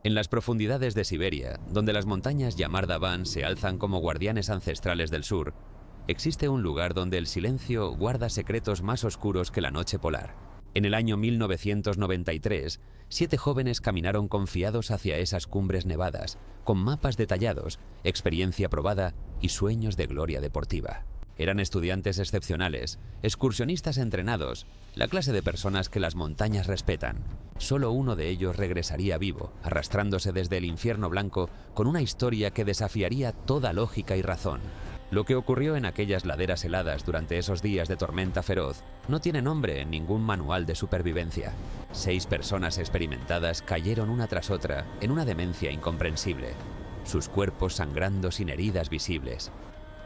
En las profundidades de Siberia, donde las montañas Yamardavan se alzan como guardianes ancestrales del sur, existe un lugar donde el silencio guarda secretos más oscuros que la noche polar. En el año 1993, 7 jóvenes caminaron confiados hacia esas cumbres nevadas, con mapas detallados, experiencia probada y sueños de gloria deportiva. Eran estudiantes excepcionales, excursionistas entrenados, la clase de personas que las montañas respetan. Solo uno de ellos regresaría vivo, arrastrándose desde el infierno blanco con una historia que desafiaría toda lógica y razón. Lo que ocurrió en aquellas laderas heladas durante esos días de tormenta feroz no tiene nombre en ningún manual de supervivencia. 6 personas experimentadas cayeron una tras otra en una demencia incomprensible, sus cuerpos sangrando sin heridas visibles,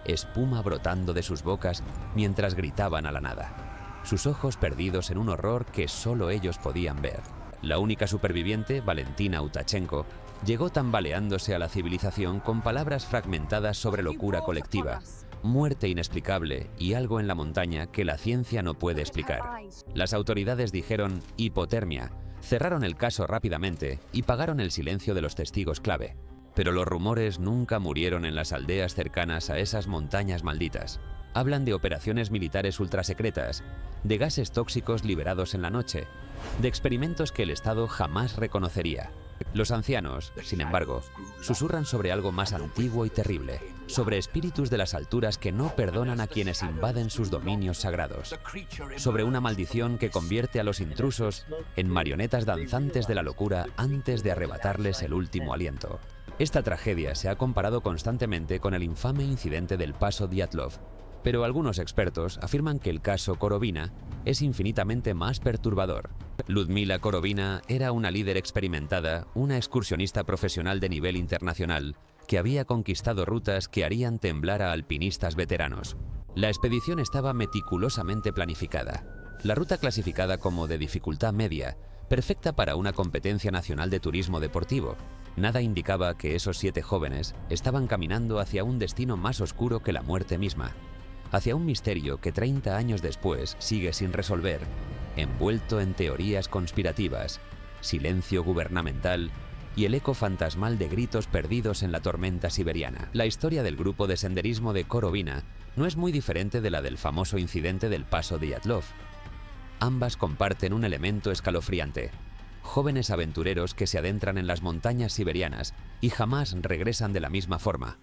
espuma brotando de sus bocas mientras gritaban a la nada, sus ojos perdidos en un horror que solo ellos podían ver. La única superviviente, Valentina Utachenko, llegó tambaleándose a la civilización con palabras fragmentadas sobre locura colectiva, muerte inexplicable y algo en la montaña que la ciencia no puede explicar. Las autoridades dijeron hipotermia, cerraron el caso rápidamente y pagaron el silencio de los testigos clave. Pero los rumores nunca murieron en las aldeas cercanas a esas montañas malditas. Hablan de operaciones militares ultrasecretas, de gases tóxicos liberados en la noche, de experimentos que el Estado jamás reconocería. Los ancianos, sin embargo, susurran sobre algo más antiguo y terrible, sobre espíritus de las alturas que no perdonan a quienes invaden sus dominios sagrados, sobre una maldición que convierte a los intrusos en marionetas danzantes de la locura antes de arrebatarles el último aliento. Esta tragedia se ha comparado constantemente con el infame incidente del paso Dyatlov, pero algunos expertos afirman que el caso Korovina es infinitamente más perturbador. Ludmila Korovina era una líder experimentada, una excursionista profesional de nivel internacional, que había conquistado rutas que harían temblar a alpinistas veteranos. La expedición estaba meticulosamente planificada. La ruta clasificada como de dificultad media, perfecta para una competencia nacional de turismo deportivo. Nada indicaba que esos 7 jóvenes estaban caminando hacia un destino más oscuro que la muerte misma, hacia un misterio que 30 años después sigue sin resolver, envuelto en teorías conspirativas, silencio gubernamental y el eco fantasmal de gritos perdidos en la tormenta siberiana. La historia del grupo de senderismo de Korovina no es muy diferente de la del famoso incidente del paso Dyatlov. Ambas comparten un elemento escalofriante: jóvenes aventureros que se adentran en las montañas siberianas y jamás regresan de la misma forma.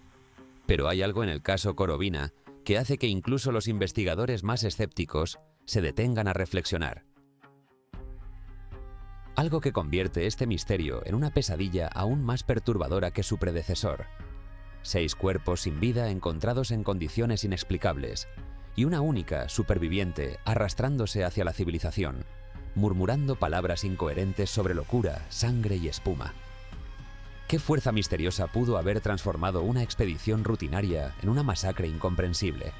Pero hay algo en el caso Korovina que hace que incluso los investigadores más escépticos se detengan a reflexionar. Algo que convierte este misterio en una pesadilla aún más perturbadora que su predecesor. 6 cuerpos sin vida encontrados en condiciones inexplicables y una única superviviente arrastrándose hacia la civilización, murmurando palabras incoherentes sobre locura, sangre y espuma. ¿Qué fuerza misteriosa pudo haber transformado una expedición rutinaria en una masacre incomprensible?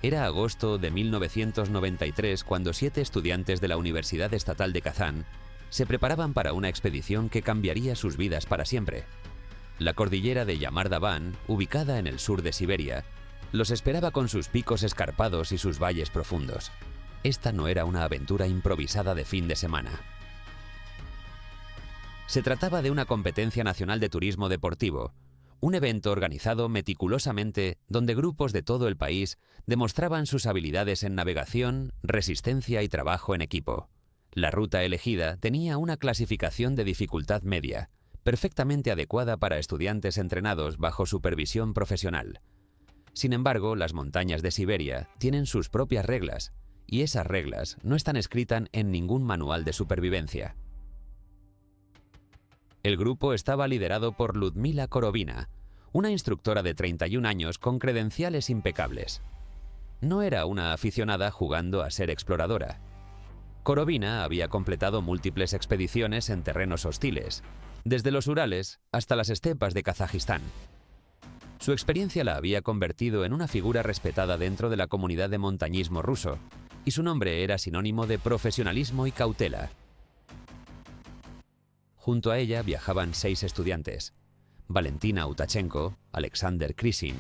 Era agosto de 1993 cuando 7 estudiantes de la Universidad Estatal de Kazán se preparaban para una expedición que cambiaría sus vidas para siempre. La cordillera de Yamardavan, ubicada en el sur de Siberia, los esperaba con sus picos escarpados y sus valles profundos. Esta no era una aventura improvisada de fin de semana. Se trataba de una competencia nacional de turismo deportivo, un evento organizado meticulosamente donde grupos de todo el país demostraban sus habilidades en navegación, resistencia y trabajo en equipo. La ruta elegida tenía una clasificación de dificultad media, perfectamente adecuada para estudiantes entrenados bajo supervisión profesional. Sin embargo, las montañas de Siberia tienen sus propias reglas, y esas reglas no están escritas en ningún manual de supervivencia. El grupo estaba liderado por Ludmila Korovina, una instructora de 31 años con credenciales impecables. No era una aficionada jugando a ser exploradora. Korovina había completado múltiples expediciones en terrenos hostiles, desde los Urales hasta las estepas de Kazajistán. Su experiencia la había convertido en una figura respetada dentro de la comunidad de montañismo ruso, y su nombre era sinónimo de profesionalismo y cautela. Junto a ella viajaban 6 estudiantes: Valentina Utachenko, Alexander Krisin,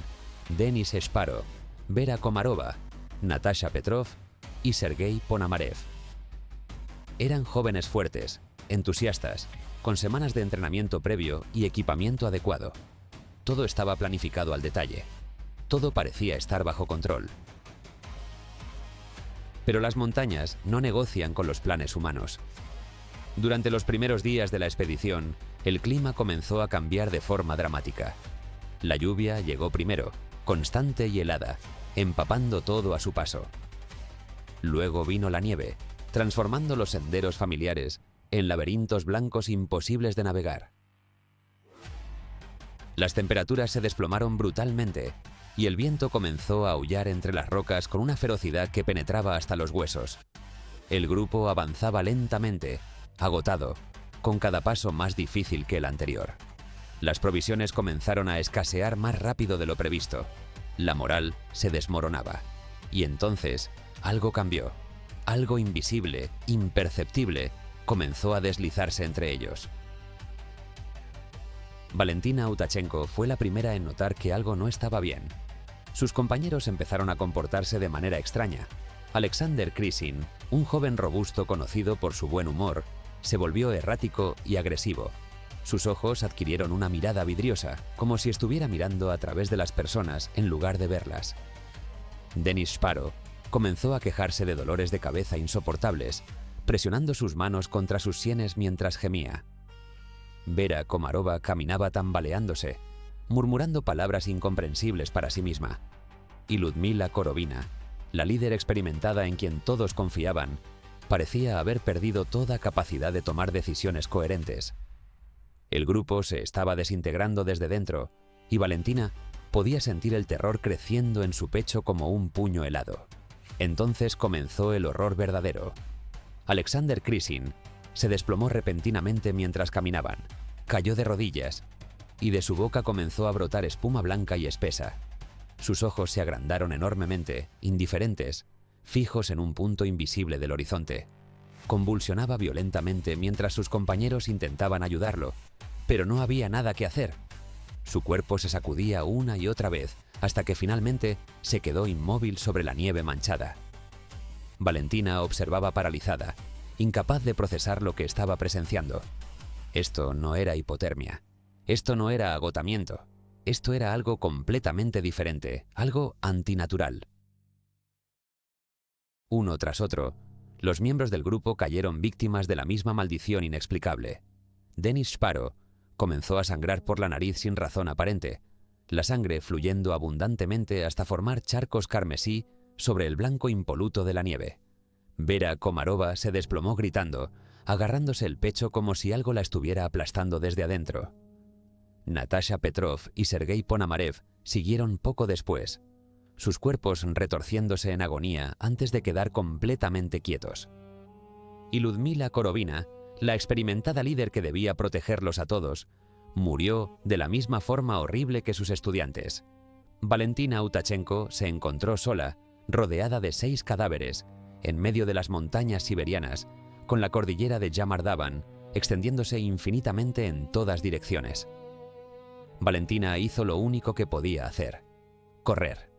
Denis Shparo, Vera Komarova, Natasha Petrov y Sergei Ponamarev. Eran jóvenes fuertes, entusiastas, con semanas de entrenamiento previo y equipamiento adecuado. Todo estaba planificado al detalle. Todo parecía estar bajo control. Pero las montañas no negocian con los planes humanos. Durante los primeros días de la expedición, el clima comenzó a cambiar de forma dramática. La lluvia llegó primero, constante y helada, empapando todo a su paso. Luego vino la nieve, transformando los senderos familiares en laberintos blancos imposibles de navegar. Las temperaturas se desplomaron brutalmente y el viento comenzó a aullar entre las rocas con una ferocidad que penetraba hasta los huesos. El grupo avanzaba lentamente, agotado, con cada paso más difícil que el anterior. Las provisiones comenzaron a escasear más rápido de lo previsto. La moral se desmoronaba. Y entonces, algo cambió. Algo invisible, imperceptible, comenzó a deslizarse entre ellos. Valentina Utachenko fue la primera en notar que algo no estaba bien. Sus compañeros empezaron a comportarse de manera extraña. Alexander Krisin, un joven robusto conocido por su buen humor, se volvió errático y agresivo. Sus ojos adquirieron una mirada vidriosa, como si estuviera mirando a través de las personas en lugar de verlas. Denis Shparo comenzó a quejarse de dolores de cabeza insoportables, presionando sus manos contra sus sienes mientras gemía. Vera Komarova caminaba tambaleándose, murmurando palabras incomprensibles para sí misma. Y Ludmila Korovina, la líder experimentada en quien todos confiaban, parecía haber perdido toda capacidad de tomar decisiones coherentes. El grupo se estaba desintegrando desde dentro, y Valentina podía sentir el terror creciendo en su pecho como un puño helado. Entonces comenzó el horror verdadero. Alexander Krisin se desplomó repentinamente mientras caminaban, cayó de rodillas, y de su boca comenzó a brotar espuma blanca y espesa. Sus ojos se agrandaron enormemente, indiferentes, fijos en un punto invisible del horizonte. Convulsionaba violentamente mientras sus compañeros intentaban ayudarlo, pero no había nada que hacer. Su cuerpo se sacudía una y otra vez, hasta que finalmente se quedó inmóvil sobre la nieve manchada. Valentina observaba paralizada, incapaz de procesar lo que estaba presenciando. Esto no era hipotermia. Esto no era agotamiento. Esto era algo completamente diferente, algo antinatural. Uno tras otro, los miembros del grupo cayeron víctimas de la misma maldición inexplicable. Denis Shparo comenzó a sangrar por la nariz sin razón aparente, la sangre fluyendo abundantemente hasta formar charcos carmesí sobre el blanco impoluto de la nieve. Vera Komarova se desplomó gritando, agarrándose el pecho como si algo la estuviera aplastando desde adentro. Natasha Petrov y Sergei Ponomarev siguieron poco después, sus cuerpos retorciéndose en agonía antes de quedar completamente quietos. Y Ludmila Korovina, la experimentada líder que debía protegerlos a todos, murió de la misma forma horrible que sus estudiantes. Valentina Utachenko se encontró sola, rodeada de 6 cadáveres, en medio de las montañas siberianas, con la cordillera de Yamardavan extendiéndose infinitamente en todas direcciones. Valentina hizo lo único que podía hacer: correr.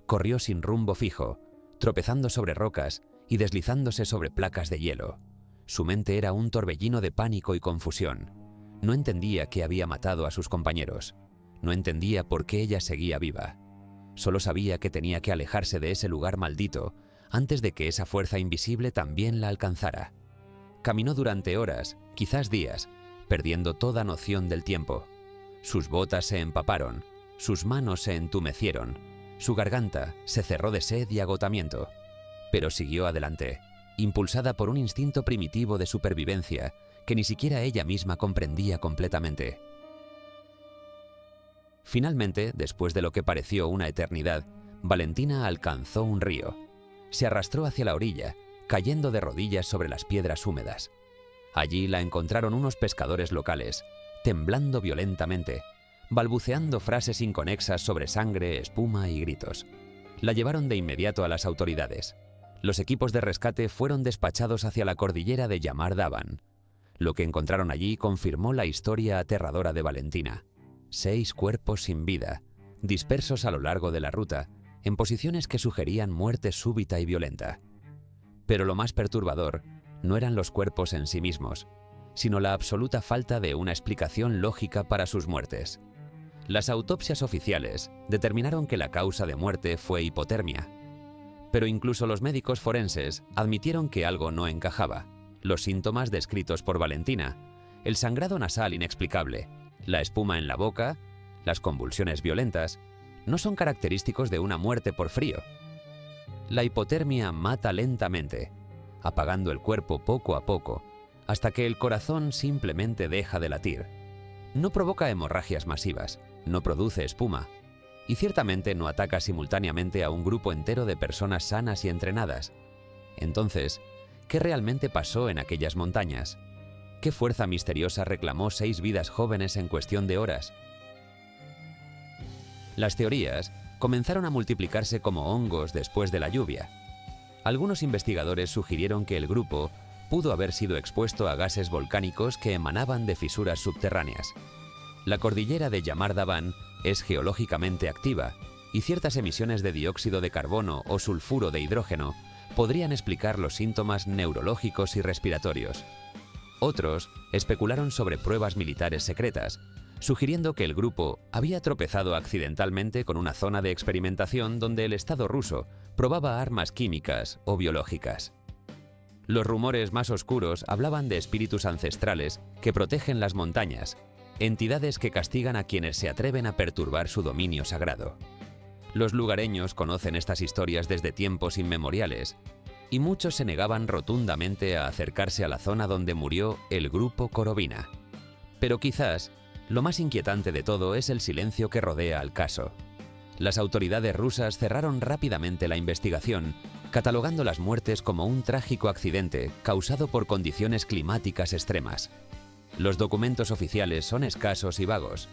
Corrió sin rumbo fijo, tropezando sobre rocas y deslizándose sobre placas de hielo. Su mente era un torbellino de pánico y confusión. No entendía qué había matado a sus compañeros. No entendía por qué ella seguía viva. Solo sabía que tenía que alejarse de ese lugar maldito antes de que esa fuerza invisible también la alcanzara. Caminó durante horas, quizás días, perdiendo toda noción del tiempo. Sus botas se empaparon, sus manos se entumecieron, su garganta se cerró de sed y agotamiento, pero siguió adelante, impulsada por un instinto primitivo de supervivencia que ni siquiera ella misma comprendía completamente. Finalmente, después de lo que pareció una eternidad, Valentina alcanzó un río. Se arrastró hacia la orilla, cayendo de rodillas sobre las piedras húmedas. Allí la encontraron unos pescadores locales, temblando violentamente, balbuceando frases inconexas sobre sangre, espuma y gritos. La llevaron de inmediato a las autoridades. Los equipos de rescate fueron despachados hacia la cordillera de Yamardavan. Lo que encontraron allí confirmó la historia aterradora de Valentina. 6 cuerpos sin vida, dispersos a lo largo de la ruta, en posiciones que sugerían muerte súbita y violenta. Pero lo más perturbador no eran los cuerpos en sí mismos, sino la absoluta falta de una explicación lógica para sus muertes. Las autopsias oficiales determinaron que la causa de muerte fue hipotermia. Pero incluso los médicos forenses admitieron que algo no encajaba. Los síntomas descritos por Valentina, el sangrado nasal inexplicable, la espuma en la boca, las convulsiones violentas, no son característicos de una muerte por frío. La hipotermia mata lentamente, apagando el cuerpo poco a poco, hasta que el corazón simplemente deja de latir. No provoca hemorragias masivas, no produce espuma, y ciertamente no ataca simultáneamente a un grupo entero de personas sanas y entrenadas. Entonces, ¿qué realmente pasó en aquellas montañas? ¿Qué fuerza misteriosa reclamó 6 vidas jóvenes en cuestión de horas? Las teorías comenzaron a multiplicarse como hongos después de la lluvia. Algunos investigadores sugirieron que el grupo pudo haber sido expuesto a gases volcánicos que emanaban de fisuras subterráneas. La cordillera de Yamardaban es geológicamente activa y ciertas emisiones de dióxido de carbono o sulfuro de hidrógeno podrían explicar los síntomas neurológicos y respiratorios. Otros especularon sobre pruebas militares secretas, sugiriendo que el grupo había tropezado accidentalmente con una zona de experimentación donde el Estado ruso probaba armas químicas o biológicas. Los rumores más oscuros hablaban de espíritus ancestrales que protegen las montañas, entidades que castigan a quienes se atreven a perturbar su dominio sagrado. Los lugareños conocen estas historias desde tiempos inmemoriales, y muchos se negaban rotundamente a acercarse a la zona donde murió el grupo Korovina. Pero quizás lo más inquietante de todo es el silencio que rodea al caso. Las autoridades rusas cerraron rápidamente la investigación, catalogando las muertes como un trágico accidente causado por condiciones climáticas extremas. Los documentos oficiales son escasos y vagos.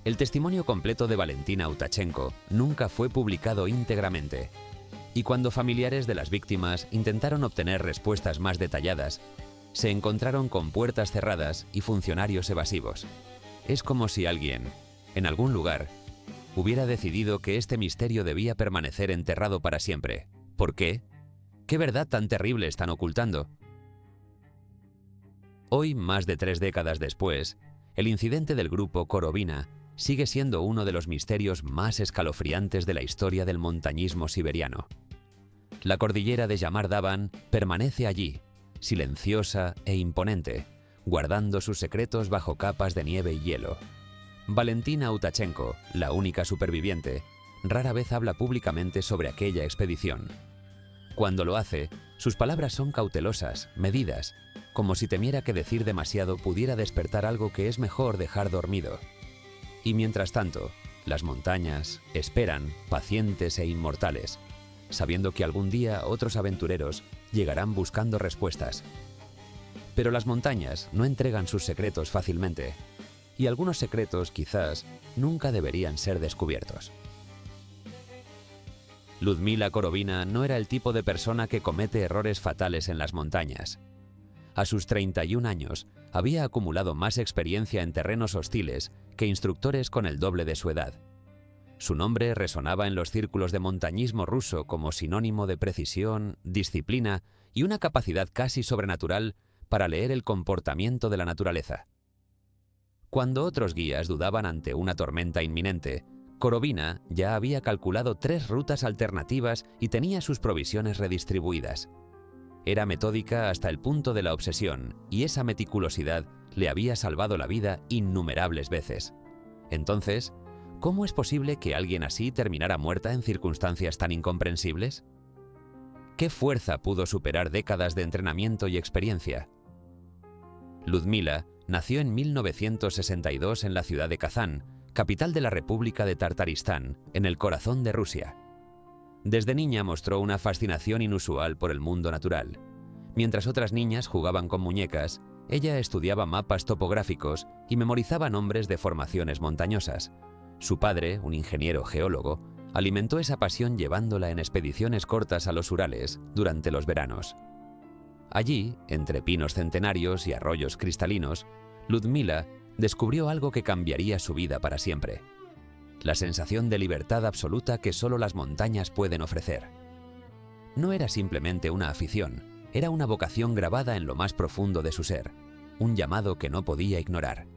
El testimonio completo de Valentina Utachenko nunca fue publicado íntegramente. Y cuando familiares de las víctimas intentaron obtener respuestas más detalladas, se encontraron con puertas cerradas y funcionarios evasivos. Es como si alguien, en algún lugar, hubiera decidido que este misterio debía permanecer enterrado para siempre. ¿Por qué? ¿Qué verdad tan terrible están ocultando? Hoy, más de 3 décadas después, el incidente del grupo Korovina sigue siendo uno de los misterios más escalofriantes de la historia del montañismo siberiano. La cordillera de Yamardaban permanece allí, silenciosa e imponente, guardando sus secretos bajo capas de nieve y hielo. Valentina Utachenko, la única superviviente, rara vez habla públicamente sobre aquella expedición. Cuando lo hace, sus palabras son cautelosas, medidas, como si temiera que decir demasiado pudiera despertar algo que es mejor dejar dormido. Y mientras tanto, las montañas esperan, pacientes e inmortales, sabiendo que algún día otros aventureros llegarán buscando respuestas. Pero las montañas no entregan sus secretos fácilmente, y algunos secretos quizás nunca deberían ser descubiertos. Ludmila Korovina no era el tipo de persona que comete errores fatales en las montañas. A sus 31 años, había acumulado más experiencia en terrenos hostiles que instructores con el doble de su edad. Su nombre resonaba en los círculos de montañismo ruso como sinónimo de precisión, disciplina y una capacidad casi sobrenatural para leer el comportamiento de la naturaleza. Cuando otros guías dudaban ante una tormenta inminente, Korovina ya había calculado 3 rutas alternativas y tenía sus provisiones redistribuidas. Era metódica hasta el punto de la obsesión, y esa meticulosidad le había salvado la vida innumerables veces. Entonces, ¿cómo es posible que alguien así terminara muerta en circunstancias tan incomprensibles? ¿Qué fuerza pudo superar décadas de entrenamiento y experiencia? Ludmila nació en 1962 en la ciudad de Kazán, capital de la República de Tartaristán, en el corazón de Rusia. Desde niña mostró una fascinación inusual por el mundo natural. Mientras otras niñas jugaban con muñecas, ella estudiaba mapas topográficos y memorizaba nombres de formaciones montañosas. Su padre, un ingeniero geólogo, alimentó esa pasión llevándola en expediciones cortas a los Urales durante los veranos. Allí, entre pinos centenarios y arroyos cristalinos, Ludmila descubrió algo que cambiaría su vida para siempre: la sensación de libertad absoluta que solo las montañas pueden ofrecer. No era simplemente una afición, era una vocación grabada en lo más profundo de su ser. un llamado que no podía ignorar.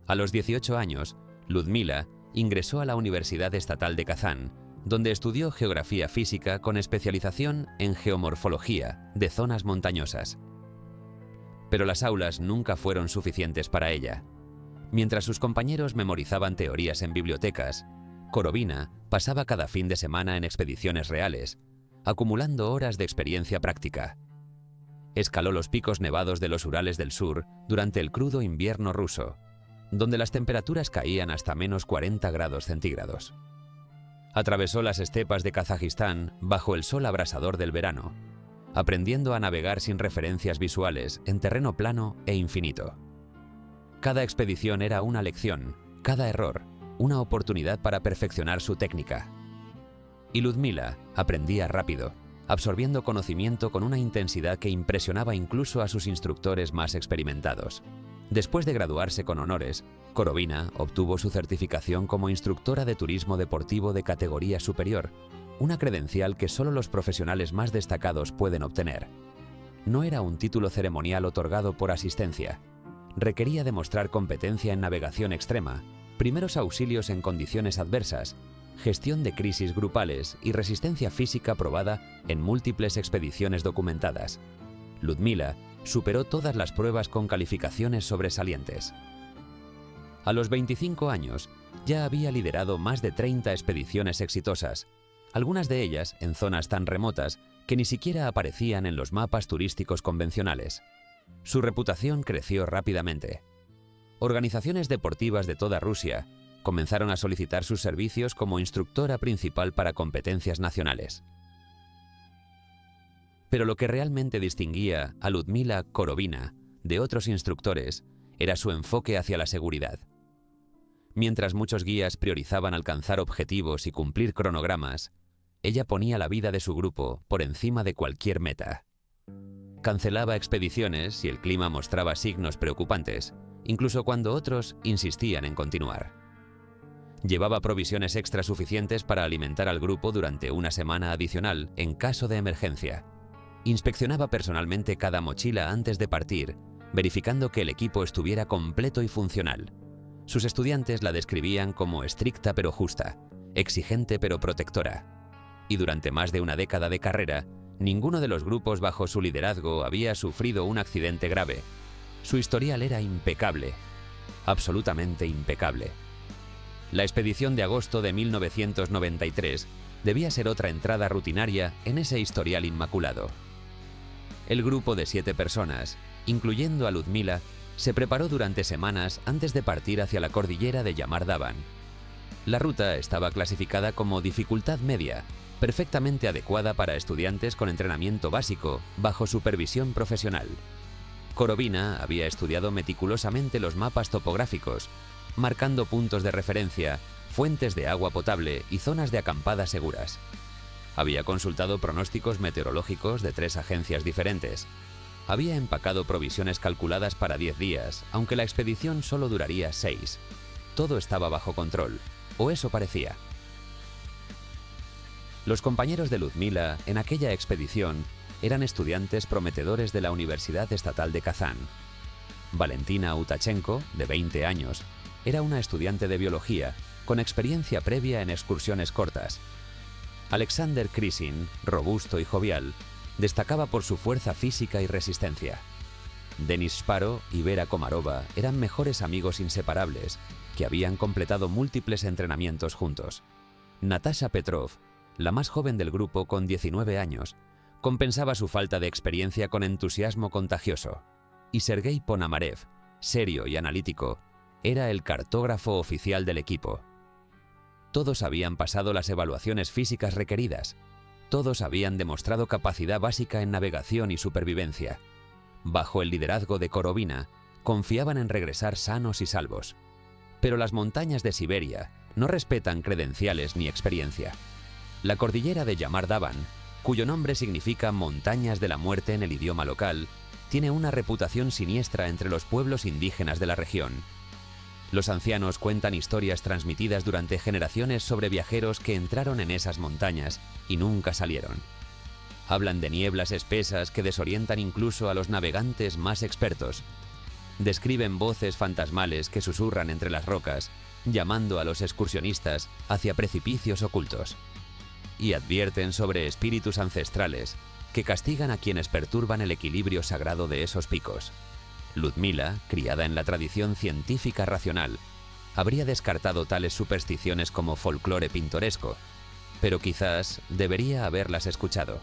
A los 18 años, Ludmila ingresó a la Universidad Estatal de Kazán, donde estudió geografía física con especialización en geomorfología de zonas montañosas. Pero las aulas nunca fueron suficientes para ella. Mientras sus compañeros memorizaban teorías en bibliotecas, Korovina pasaba cada fin de semana en expediciones reales, acumulando horas de experiencia práctica. Escaló los picos nevados de los Urales del Sur durante el crudo invierno ruso, donde las temperaturas caían hasta menos 40 grados centígrados. Atravesó las estepas de Kazajistán bajo el sol abrasador del verano, aprendiendo a navegar sin referencias visuales en terreno plano e infinito. Cada expedición era una lección, cada error, una oportunidad para perfeccionar su técnica. Y Ludmila aprendía rápido, absorbiendo conocimiento con una intensidad que impresionaba incluso a sus instructores más experimentados. Después de graduarse con honores, Korovina obtuvo su certificación como instructora de turismo deportivo de categoría superior, una credencial que solo los profesionales más destacados pueden obtener. No era un título ceremonial otorgado por asistencia. Requería demostrar competencia en navegación extrema, primeros auxilios en condiciones adversas, gestión de crisis grupales y resistencia física probada en múltiples expediciones documentadas. Ludmila superó todas las pruebas con calificaciones sobresalientes. A los 25 años, ya había liderado más de 30 expediciones exitosas, algunas de ellas en zonas tan remotas que ni siquiera aparecían en los mapas turísticos convencionales. Su reputación creció rápidamente. Organizaciones deportivas de toda Rusia comenzaron a solicitar sus servicios como instructora principal para competencias nacionales. Pero lo que realmente distinguía a Ludmila Korovina de otros instructores era su enfoque hacia la seguridad. Mientras muchos guías priorizaban alcanzar objetivos y cumplir cronogramas, ella ponía la vida de su grupo por encima de cualquier meta. Cancelaba expediciones si el clima mostraba signos preocupantes, incluso cuando otros insistían en continuar. Llevaba provisiones extra suficientes para alimentar al grupo durante una semana adicional en caso de emergencia. Inspeccionaba personalmente cada mochila antes de partir, verificando que el equipo estuviera completo y funcional. Sus estudiantes la describían como estricta pero justa, exigente pero protectora. Y durante más de una década de carrera, ninguno de los grupos bajo su liderazgo había sufrido un accidente grave. Su historial era impecable, absolutamente impecable. La expedición de agosto de 1993 debía ser otra entrada rutinaria en ese historial inmaculado. El grupo de 7 personas, incluyendo a Ludmila, se preparó durante semanas antes de partir hacia la cordillera de Yamardavan. La ruta estaba clasificada como dificultad media, perfectamente adecuada para estudiantes con entrenamiento básico bajo supervisión profesional. Korovina había estudiado meticulosamente los mapas topográficos, marcando puntos de referencia, fuentes de agua potable y zonas de acampada seguras. Había consultado pronósticos meteorológicos de 3 agencias diferentes. Había empacado provisiones calculadas para 10 días, aunque la expedición solo duraría 6. Todo estaba bajo control, o eso parecía. Los compañeros de Ludmila en aquella expedición eran estudiantes prometedores de la Universidad Estatal de Kazán. Valentina Utachenko, de 20 años, era una estudiante de biología con experiencia previa en excursiones cortas. Alexander Krysin, robusto y jovial, destacaba por su fuerza física y resistencia. Denis Sparo y Vera Komarova eran mejores amigos inseparables que habían completado múltiples entrenamientos juntos. Natasha Petrov, la más joven del grupo con 19 años, compensaba su falta de experiencia con entusiasmo contagioso. Y Sergei Ponamarev, serio y analítico, era el cartógrafo oficial del equipo. Todos habían pasado las evaluaciones físicas requeridas. Todos habían demostrado capacidad básica en navegación y supervivencia. Bajo el liderazgo de Korovina, confiaban en regresar sanos y salvos. Pero las montañas de Siberia no respetan credenciales ni experiencia. La cordillera de Yamardavan, cuyo nombre significa montañas de la muerte en el idioma local, tiene una reputación siniestra entre los pueblos indígenas de la región. Los ancianos cuentan historias transmitidas durante generaciones sobre viajeros que entraron en esas montañas y nunca salieron. Hablan de nieblas espesas que desorientan incluso a los navegantes más expertos. Describen voces fantasmales que susurran entre las rocas, llamando a los excursionistas hacia precipicios ocultos. Y advierten sobre espíritus ancestrales que castigan a quienes perturban el equilibrio sagrado de esos picos. Ludmila, criada en la tradición científica racional, habría descartado tales supersticiones como folclore pintoresco, pero quizás debería haberlas escuchado.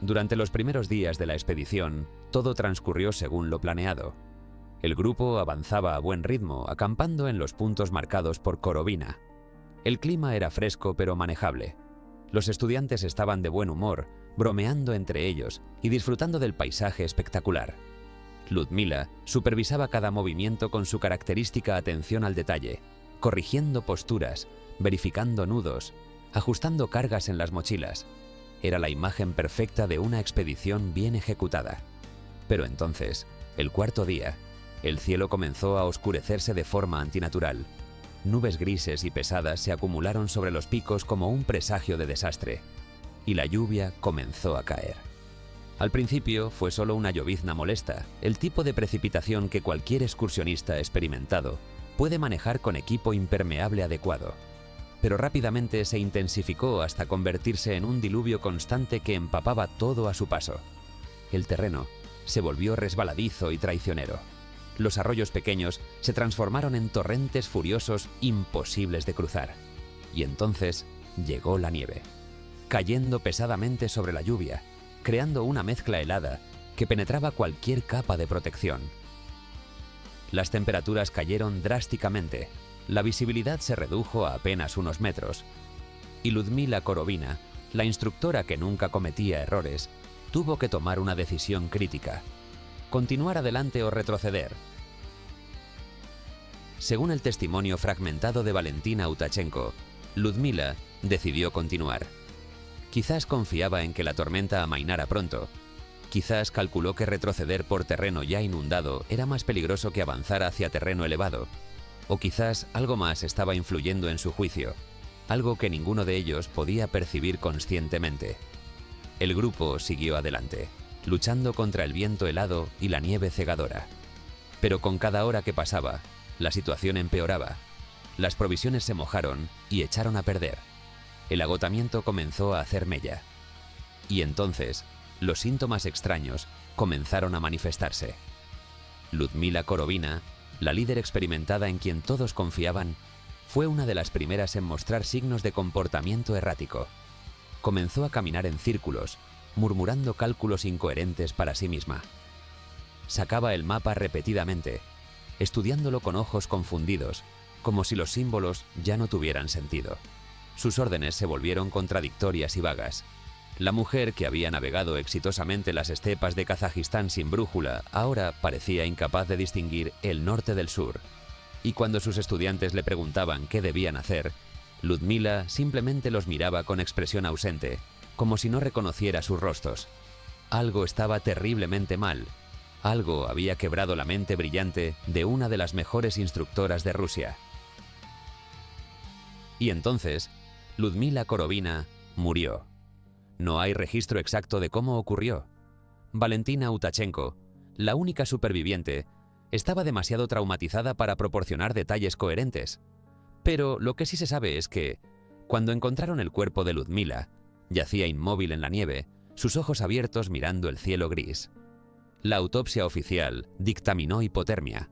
Durante los primeros días de la expedición, todo transcurrió según lo planeado. El grupo avanzaba a buen ritmo, acampando en los puntos marcados por Korovina. El clima era fresco pero manejable. Los estudiantes estaban de buen humor, bromeando entre ellos y disfrutando del paisaje espectacular. Ludmila supervisaba cada movimiento con su característica atención al detalle, corrigiendo posturas, verificando nudos, ajustando cargas en las mochilas. Era la imagen perfecta de una expedición bien ejecutada. Pero entonces, el cuarto día, el cielo comenzó a oscurecerse de forma antinatural. Nubes grises y pesadas se acumularon sobre los picos como un presagio de desastre, y la lluvia comenzó a caer. Al principio fue solo una llovizna molesta, el tipo de precipitación que cualquier excursionista experimentado puede manejar con equipo impermeable adecuado. Pero rápidamente se intensificó hasta convertirse en un diluvio constante que empapaba todo a su paso. El terreno se volvió resbaladizo y traicionero. Los arroyos pequeños se transformaron en torrentes furiosos imposibles de cruzar. Y entonces llegó la nieve, cayendo pesadamente sobre la lluvia, creando una mezcla helada que penetraba cualquier capa de protección. Las temperaturas cayeron drásticamente, la visibilidad se redujo a apenas unos metros, y Ludmila Korovina, la instructora que nunca cometía errores, tuvo que tomar una decisión crítica: continuar adelante o retroceder. Según el testimonio fragmentado de Valentina Utachenko, Ludmila decidió continuar. Quizás confiaba en que la tormenta amainara pronto. Quizás calculó que retroceder por terreno ya inundado era más peligroso que avanzar hacia terreno elevado. O quizás algo más estaba influyendo en su juicio, algo que ninguno de ellos podía percibir conscientemente. El grupo siguió adelante, luchando contra el viento helado y la nieve cegadora. Pero con cada hora que pasaba, la situación empeoraba. Las provisiones se mojaron y echaron a perder. El agotamiento comenzó a hacer mella. Y entonces, los síntomas extraños comenzaron a manifestarse. Ludmila Korovina, la líder experimentada en quien todos confiaban, fue una de las primeras en mostrar signos de comportamiento errático. Comenzó a caminar en círculos, murmurando cálculos incoherentes para sí misma. Sacaba el mapa repetidamente, estudiándolo con ojos confundidos, como si los símbolos ya no tuvieran sentido. Sus órdenes se volvieron contradictorias y vagas. La mujer que había navegado exitosamente las estepas de Kazajistán sin brújula ahora parecía incapaz de distinguir el norte del sur. Y cuando sus estudiantes le preguntaban qué debían hacer, Ludmila simplemente los miraba con expresión ausente, como si no reconociera sus rostros. Algo estaba terriblemente mal. Algo había quebrado la mente brillante de una de las mejores instructoras de Rusia. Y entonces, Ludmila Korovina murió. No hay registro exacto de cómo ocurrió. Valentina Utachenko, la única superviviente, estaba demasiado traumatizada para proporcionar detalles coherentes. Pero lo que sí se sabe es que, cuando encontraron el cuerpo de Ludmila, yacía inmóvil en la nieve, sus ojos abiertos mirando el cielo gris. La autopsia oficial dictaminó hipotermia.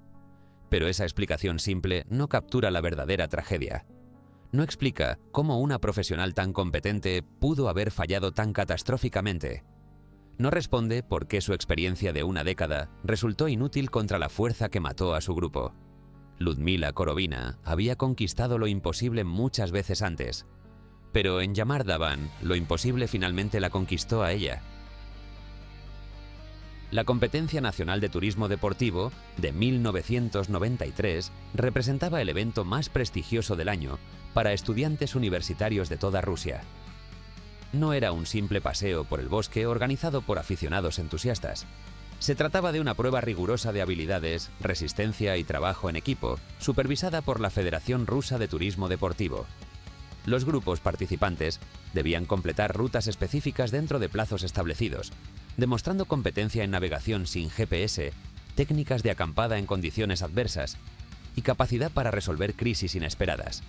Pero esa explicación simple no captura la verdadera tragedia. No explica cómo una profesional tan competente pudo haber fallado tan catastróficamente. No responde por qué su experiencia de una década resultó inútil contra la fuerza que mató a su grupo. Ludmila Korovina había conquistado lo imposible muchas veces antes, pero en Yamardavan lo imposible finalmente la conquistó a ella. La Competencia Nacional de Turismo Deportivo de 1993 representaba el evento más prestigioso del año para estudiantes universitarios de toda Rusia. No era un simple paseo por el bosque organizado por aficionados entusiastas. Se trataba de una prueba rigurosa de habilidades, resistencia y trabajo en equipo, supervisada por la Federación Rusa de Turismo Deportivo. Los grupos participantes debían completar rutas específicas dentro de plazos establecidos, demostrando competencia en navegación sin GPS, técnicas de acampada en condiciones adversas y capacidad para resolver crisis inesperadas.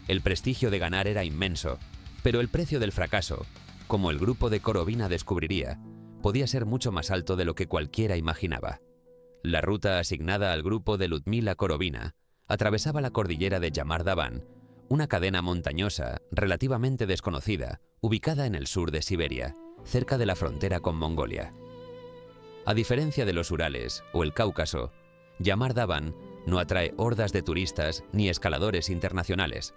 El prestigio de ganar era inmenso, pero el precio del fracaso, como el grupo de Korovina descubriría, podía ser mucho más alto de lo que cualquiera imaginaba. La ruta asignada al grupo de Ludmila Korovina atravesaba la cordillera de Yamar-Daban, una cadena montañosa relativamente desconocida, ubicada en el sur de Siberia, cerca de la frontera con Mongolia. A diferencia de los Urales o el Cáucaso, Yamar-Daban no atrae hordas de turistas ni escaladores internacionales.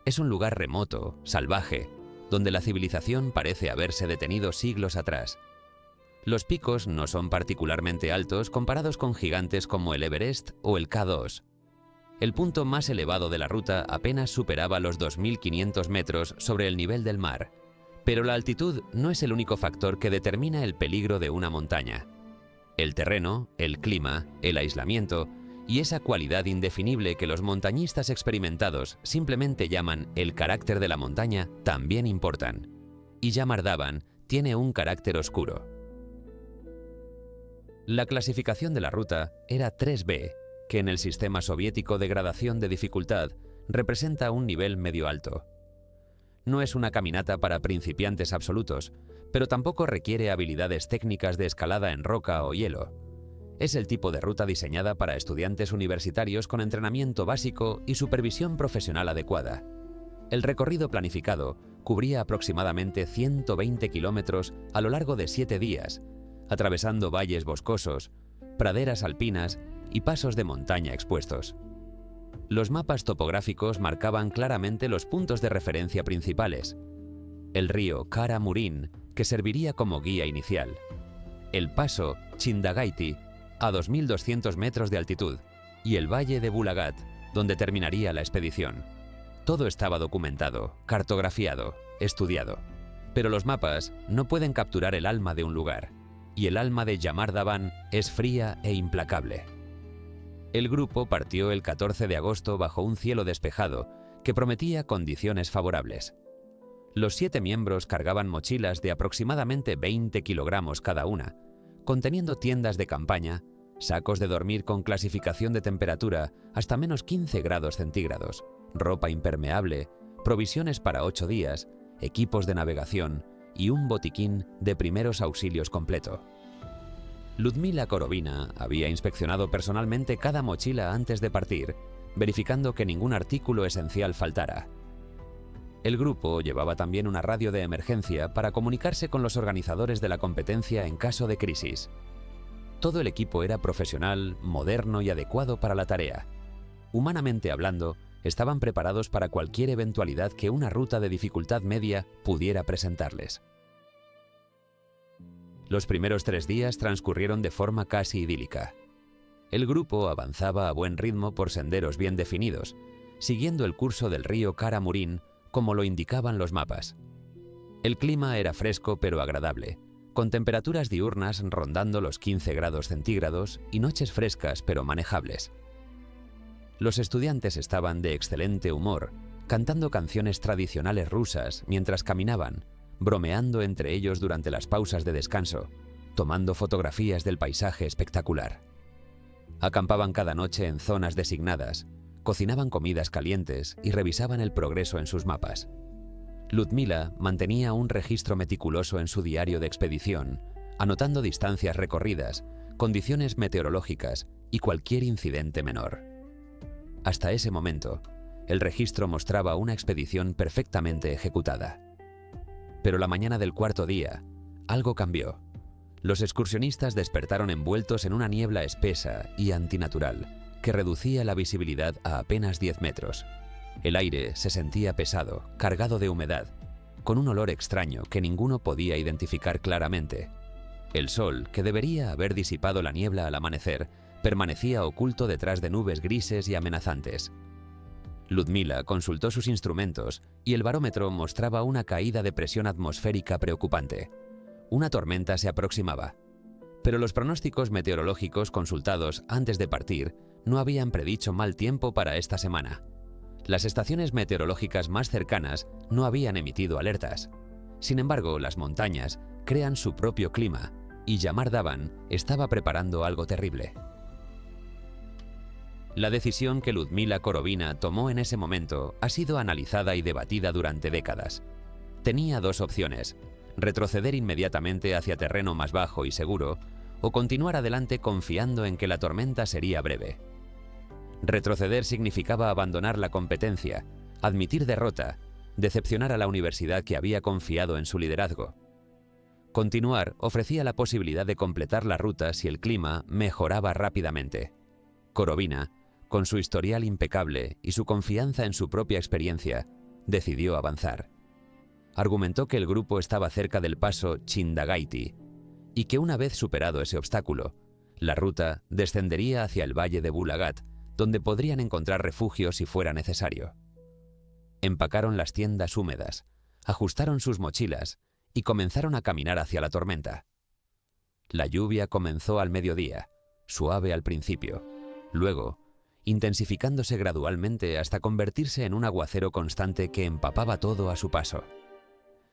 Es un lugar remoto, salvaje, donde la civilización parece haberse detenido siglos atrás. Los picos no son particularmente altos comparados con gigantes como el Everest o el K2. El punto más elevado de la ruta apenas superaba los 2.500 metros sobre el nivel del mar, pero la altitud no es el único factor que determina el peligro de una montaña. El terreno, el clima, el aislamiento y esa cualidad indefinible que los montañistas experimentados simplemente llaman el carácter de la montaña también importan. Y Yamar-Daban tiene un carácter oscuro. La clasificación de la ruta era 3B, que en el sistema soviético de gradación de dificultad representa un nivel medio alto. No es una caminata para principiantes absolutos, pero tampoco requiere habilidades técnicas de escalada en roca o hielo. Es el tipo de ruta diseñada para estudiantes universitarios con entrenamiento básico y supervisión profesional adecuada. El recorrido planificado cubría aproximadamente 120 kilómetros a lo largo de 7 días, atravesando valles boscosos, praderas alpinas y pasos de montaña expuestos. Los mapas topográficos marcaban claramente los puntos de referencia principales: el río Kara Murin, que serviría como guía inicial; el paso Chindagaiti, a 2.200 metros de altitud, y el valle de Bulagat, donde terminaría la expedición. Todo estaba documentado, cartografiado, estudiado. Pero los mapas no pueden capturar el alma de un lugar, y el alma de Yamar-Daban es fría e implacable. El grupo partió el 14 de agosto bajo un cielo despejado que prometía condiciones favorables. Los 7 miembros cargaban mochilas de aproximadamente 20 kilogramos cada una, conteniendo tiendas de campaña, sacos de dormir con clasificación de temperatura hasta menos 15 grados centígrados, ropa impermeable, provisiones para 8 días, equipos de navegación y un botiquín de primeros auxilios completo. Ludmila Korovina había inspeccionado personalmente cada mochila antes de partir, verificando que ningún artículo esencial faltara. El grupo llevaba también una radio de emergencia para comunicarse con los organizadores de la competencia en caso de crisis. Todo el equipo era profesional, moderno y adecuado para la tarea. Humanamente hablando, estaban preparados para cualquier eventualidad que una ruta de dificultad media pudiera presentarles. Los primeros 3 días transcurrieron de forma casi idílica. El grupo avanzaba a buen ritmo por senderos bien definidos, siguiendo el curso del río Kara Murin como lo indicaban los mapas. El clima era fresco pero agradable, con temperaturas diurnas rondando los 15 grados centígrados y noches frescas pero manejables. Los estudiantes estaban de excelente humor, cantando canciones tradicionales rusas mientras caminaban, bromeando entre ellos durante las pausas de descanso, tomando fotografías del paisaje espectacular. Acampaban cada noche en zonas designadas, cocinaban comidas calientes y revisaban el progreso en sus mapas. Ludmila mantenía un registro meticuloso en su diario de expedición, anotando distancias recorridas, condiciones meteorológicas y cualquier incidente menor. Hasta ese momento, el registro mostraba una expedición perfectamente ejecutada. Pero la mañana del 4.º día, algo cambió. Los excursionistas despertaron envueltos en una niebla espesa y antinatural que reducía la visibilidad a apenas 10 metros. El aire se sentía pesado, cargado de humedad, con un olor extraño que ninguno podía identificar claramente. El sol, que debería haber disipado la niebla al amanecer, permanecía oculto detrás de nubes grises y amenazantes. Ludmila consultó sus instrumentos y el barómetro mostraba una caída de presión atmosférica preocupante. Una tormenta se aproximaba. Pero los pronósticos meteorológicos consultados antes de partir no habían predicho mal tiempo para esta semana. Las estaciones meteorológicas más cercanas no habían emitido alertas. Sin embargo, las montañas crean su propio clima y Yamar Daban estaba preparando algo terrible. La decisión que Ludmila Korovina tomó en ese momento ha sido analizada y debatida durante décadas. Tenía dos opciones: retroceder inmediatamente hacia terreno más bajo y seguro, o continuar adelante confiando en que la tormenta sería breve. Retroceder significaba abandonar la competencia, admitir derrota, decepcionar a la universidad que había confiado en su liderazgo. Continuar ofrecía la posibilidad de completar la ruta si el clima mejoraba rápidamente. Korovina, con su historial impecable y su confianza en su propia experiencia, decidió avanzar. Argumentó que el grupo estaba cerca del paso Chindagaiti y que una vez superado ese obstáculo, la ruta descendería hacia el valle de Bulagat, donde podrían encontrar refugio si fuera necesario. Empacaron las tiendas húmedas, ajustaron sus mochilas y comenzaron a caminar hacia la tormenta. La lluvia comenzó al mediodía, suave al principio, luego intensificándose gradualmente hasta convertirse en un aguacero constante que empapaba todo a su paso.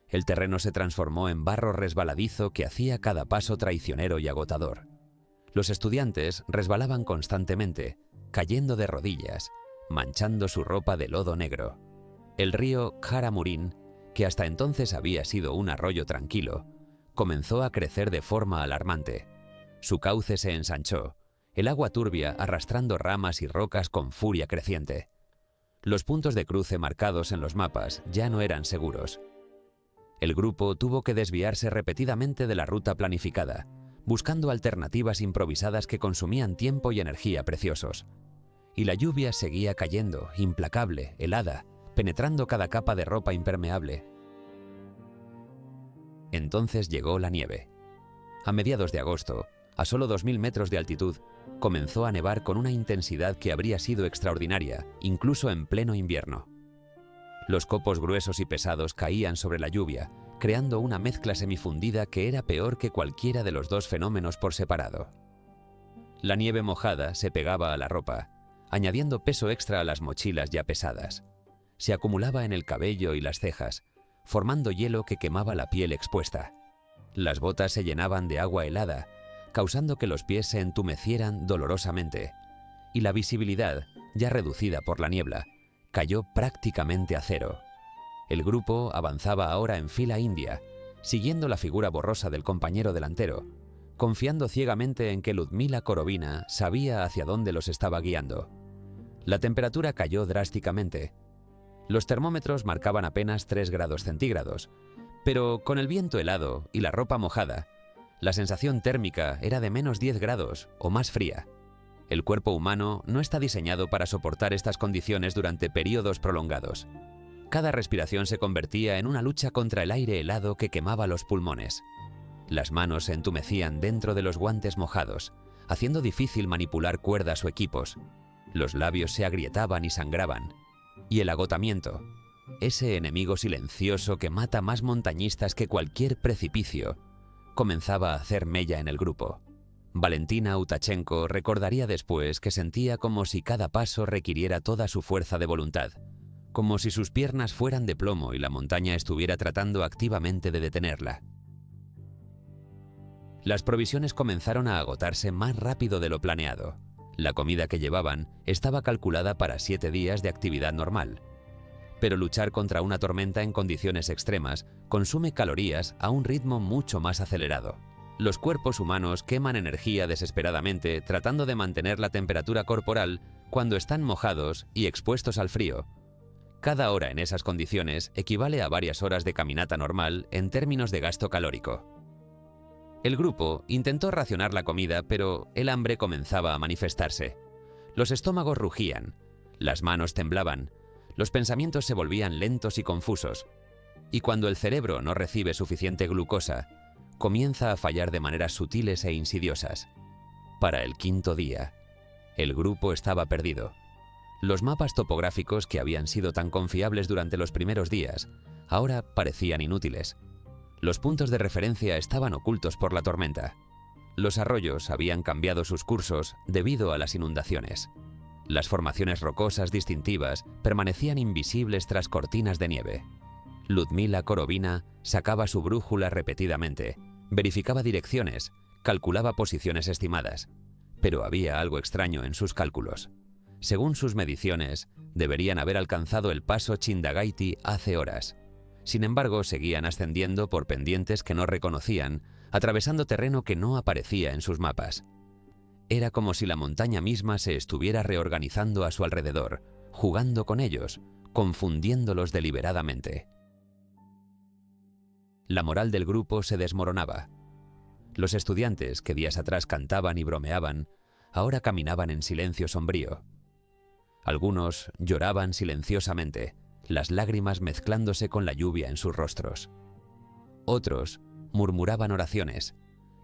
El terreno se transformó en barro resbaladizo que hacía cada paso traicionero y agotador. Los estudiantes resbalaban constantemente, cayendo de rodillas, manchando su ropa de lodo negro. El río Kharamurin, que hasta entonces había sido un arroyo tranquilo, comenzó a crecer de forma alarmante. Su cauce se ensanchó, el agua turbia arrastrando ramas y rocas con furia creciente. Los puntos de cruce marcados en los mapas ya no eran seguros. El grupo tuvo que desviarse repetidamente de la ruta planificada, buscando alternativas improvisadas que consumían tiempo y energía preciosos. Y la lluvia seguía cayendo, implacable, helada, penetrando cada capa de ropa impermeable. Entonces llegó la nieve. A mediados de agosto, a solo 2000 metros de altitud, comenzó a nevar con una intensidad que habría sido extraordinaria, incluso en pleno invierno. Los copos gruesos y pesados caían sobre la lluvia, creando una mezcla semifundida que era peor que cualquiera de los dos fenómenos por separado. La nieve mojada se pegaba a la ropa, añadiendo peso extra a las mochilas ya pesadas. Se acumulaba en el cabello y las cejas, formando hielo que quemaba la piel expuesta. Las botas se llenaban de agua helada, causando que los pies se entumecieran dolorosamente, y la visibilidad, ya reducida por la niebla, cayó prácticamente a cero. El grupo avanzaba ahora en fila india, siguiendo la figura borrosa del compañero delantero, confiando ciegamente en que Ludmila Korovina sabía hacia dónde los estaba guiando. La temperatura cayó drásticamente. Los termómetros marcaban apenas 3 grados centígrados, pero con el viento helado y la ropa mojada, la sensación térmica era de menos 10 grados o más fría. El cuerpo humano no está diseñado para soportar estas condiciones durante periodos prolongados. Cada respiración se convertía en una lucha contra el aire helado que quemaba los pulmones. Las manos se entumecían dentro de los guantes mojados, haciendo difícil manipular cuerdas o equipos. Los labios se agrietaban y sangraban. Y el agotamiento, ese enemigo silencioso que mata más montañistas que cualquier precipicio, comenzaba a hacer mella en el grupo. Valentina Utachenko recordaría después que sentía como si cada paso requiriera toda su fuerza de voluntad, como si sus piernas fueran de plomo y la montaña estuviera tratando activamente de detenerla. Las provisiones comenzaron a agotarse más rápido de lo planeado. La comida que llevaban estaba calculada para 7 días de actividad normal. Pero luchar contra una tormenta en condiciones extremas consume calorías a un ritmo mucho más acelerado. Los cuerpos humanos queman energía desesperadamente tratando de mantener la temperatura corporal cuando están mojados y expuestos al frío. Cada hora en esas condiciones equivale a varias horas de caminata normal en términos de gasto calórico. El grupo intentó racionar la comida, pero el hambre comenzaba a manifestarse. Los estómagos rugían, las manos temblaban, los pensamientos se volvían lentos y confusos. Y cuando el cerebro no recibe suficiente glucosa, comienza a fallar de maneras sutiles e insidiosas. Para el 5.º día, el grupo estaba perdido. Los mapas topográficos que habían sido tan confiables durante los primeros días, ahora parecían inútiles. Los puntos de referencia estaban ocultos por la tormenta. Los arroyos habían cambiado sus cursos debido a las inundaciones. Las formaciones rocosas distintivas permanecían invisibles tras cortinas de nieve. Ludmila Korovina sacaba su brújula repetidamente, verificaba direcciones, calculaba posiciones estimadas. Pero había algo extraño en sus cálculos. Según sus mediciones, deberían haber alcanzado el paso Chindagaiti hace horas. Sin embargo, seguían ascendiendo por pendientes que no reconocían, atravesando terreno que no aparecía en sus mapas. Era como si la montaña misma se estuviera reorganizando a su alrededor, jugando con ellos, confundiéndolos deliberadamente. La moral del grupo se desmoronaba. Los estudiantes, que días atrás cantaban y bromeaban, ahora caminaban en silencio sombrío. Algunos lloraban silenciosamente, las lágrimas mezclándose con la lluvia en sus rostros. Otros murmuraban oraciones,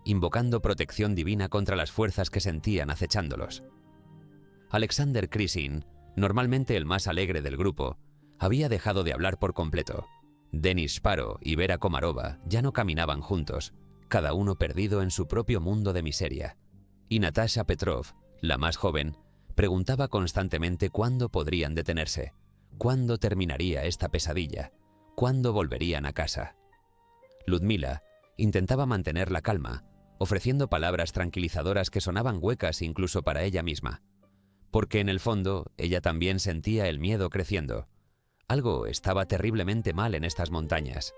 invocando protección divina contra las fuerzas que sentían acechándolos. Alexander Krysin, normalmente el más alegre del grupo, había dejado de hablar por completo. Denis Shparo y Vera Komarova ya no caminaban juntos, cada uno perdido en su propio mundo de miseria. Y Natasha Petrov, la más joven, preguntaba constantemente cuándo podrían detenerse, cuándo terminaría esta pesadilla, cuándo volverían a casa. Ludmila intentaba mantener la calma, ofreciendo palabras tranquilizadoras que sonaban huecas incluso para ella misma. Porque en el fondo ella también sentía el miedo creciendo. Algo estaba terriblemente mal en estas montañas.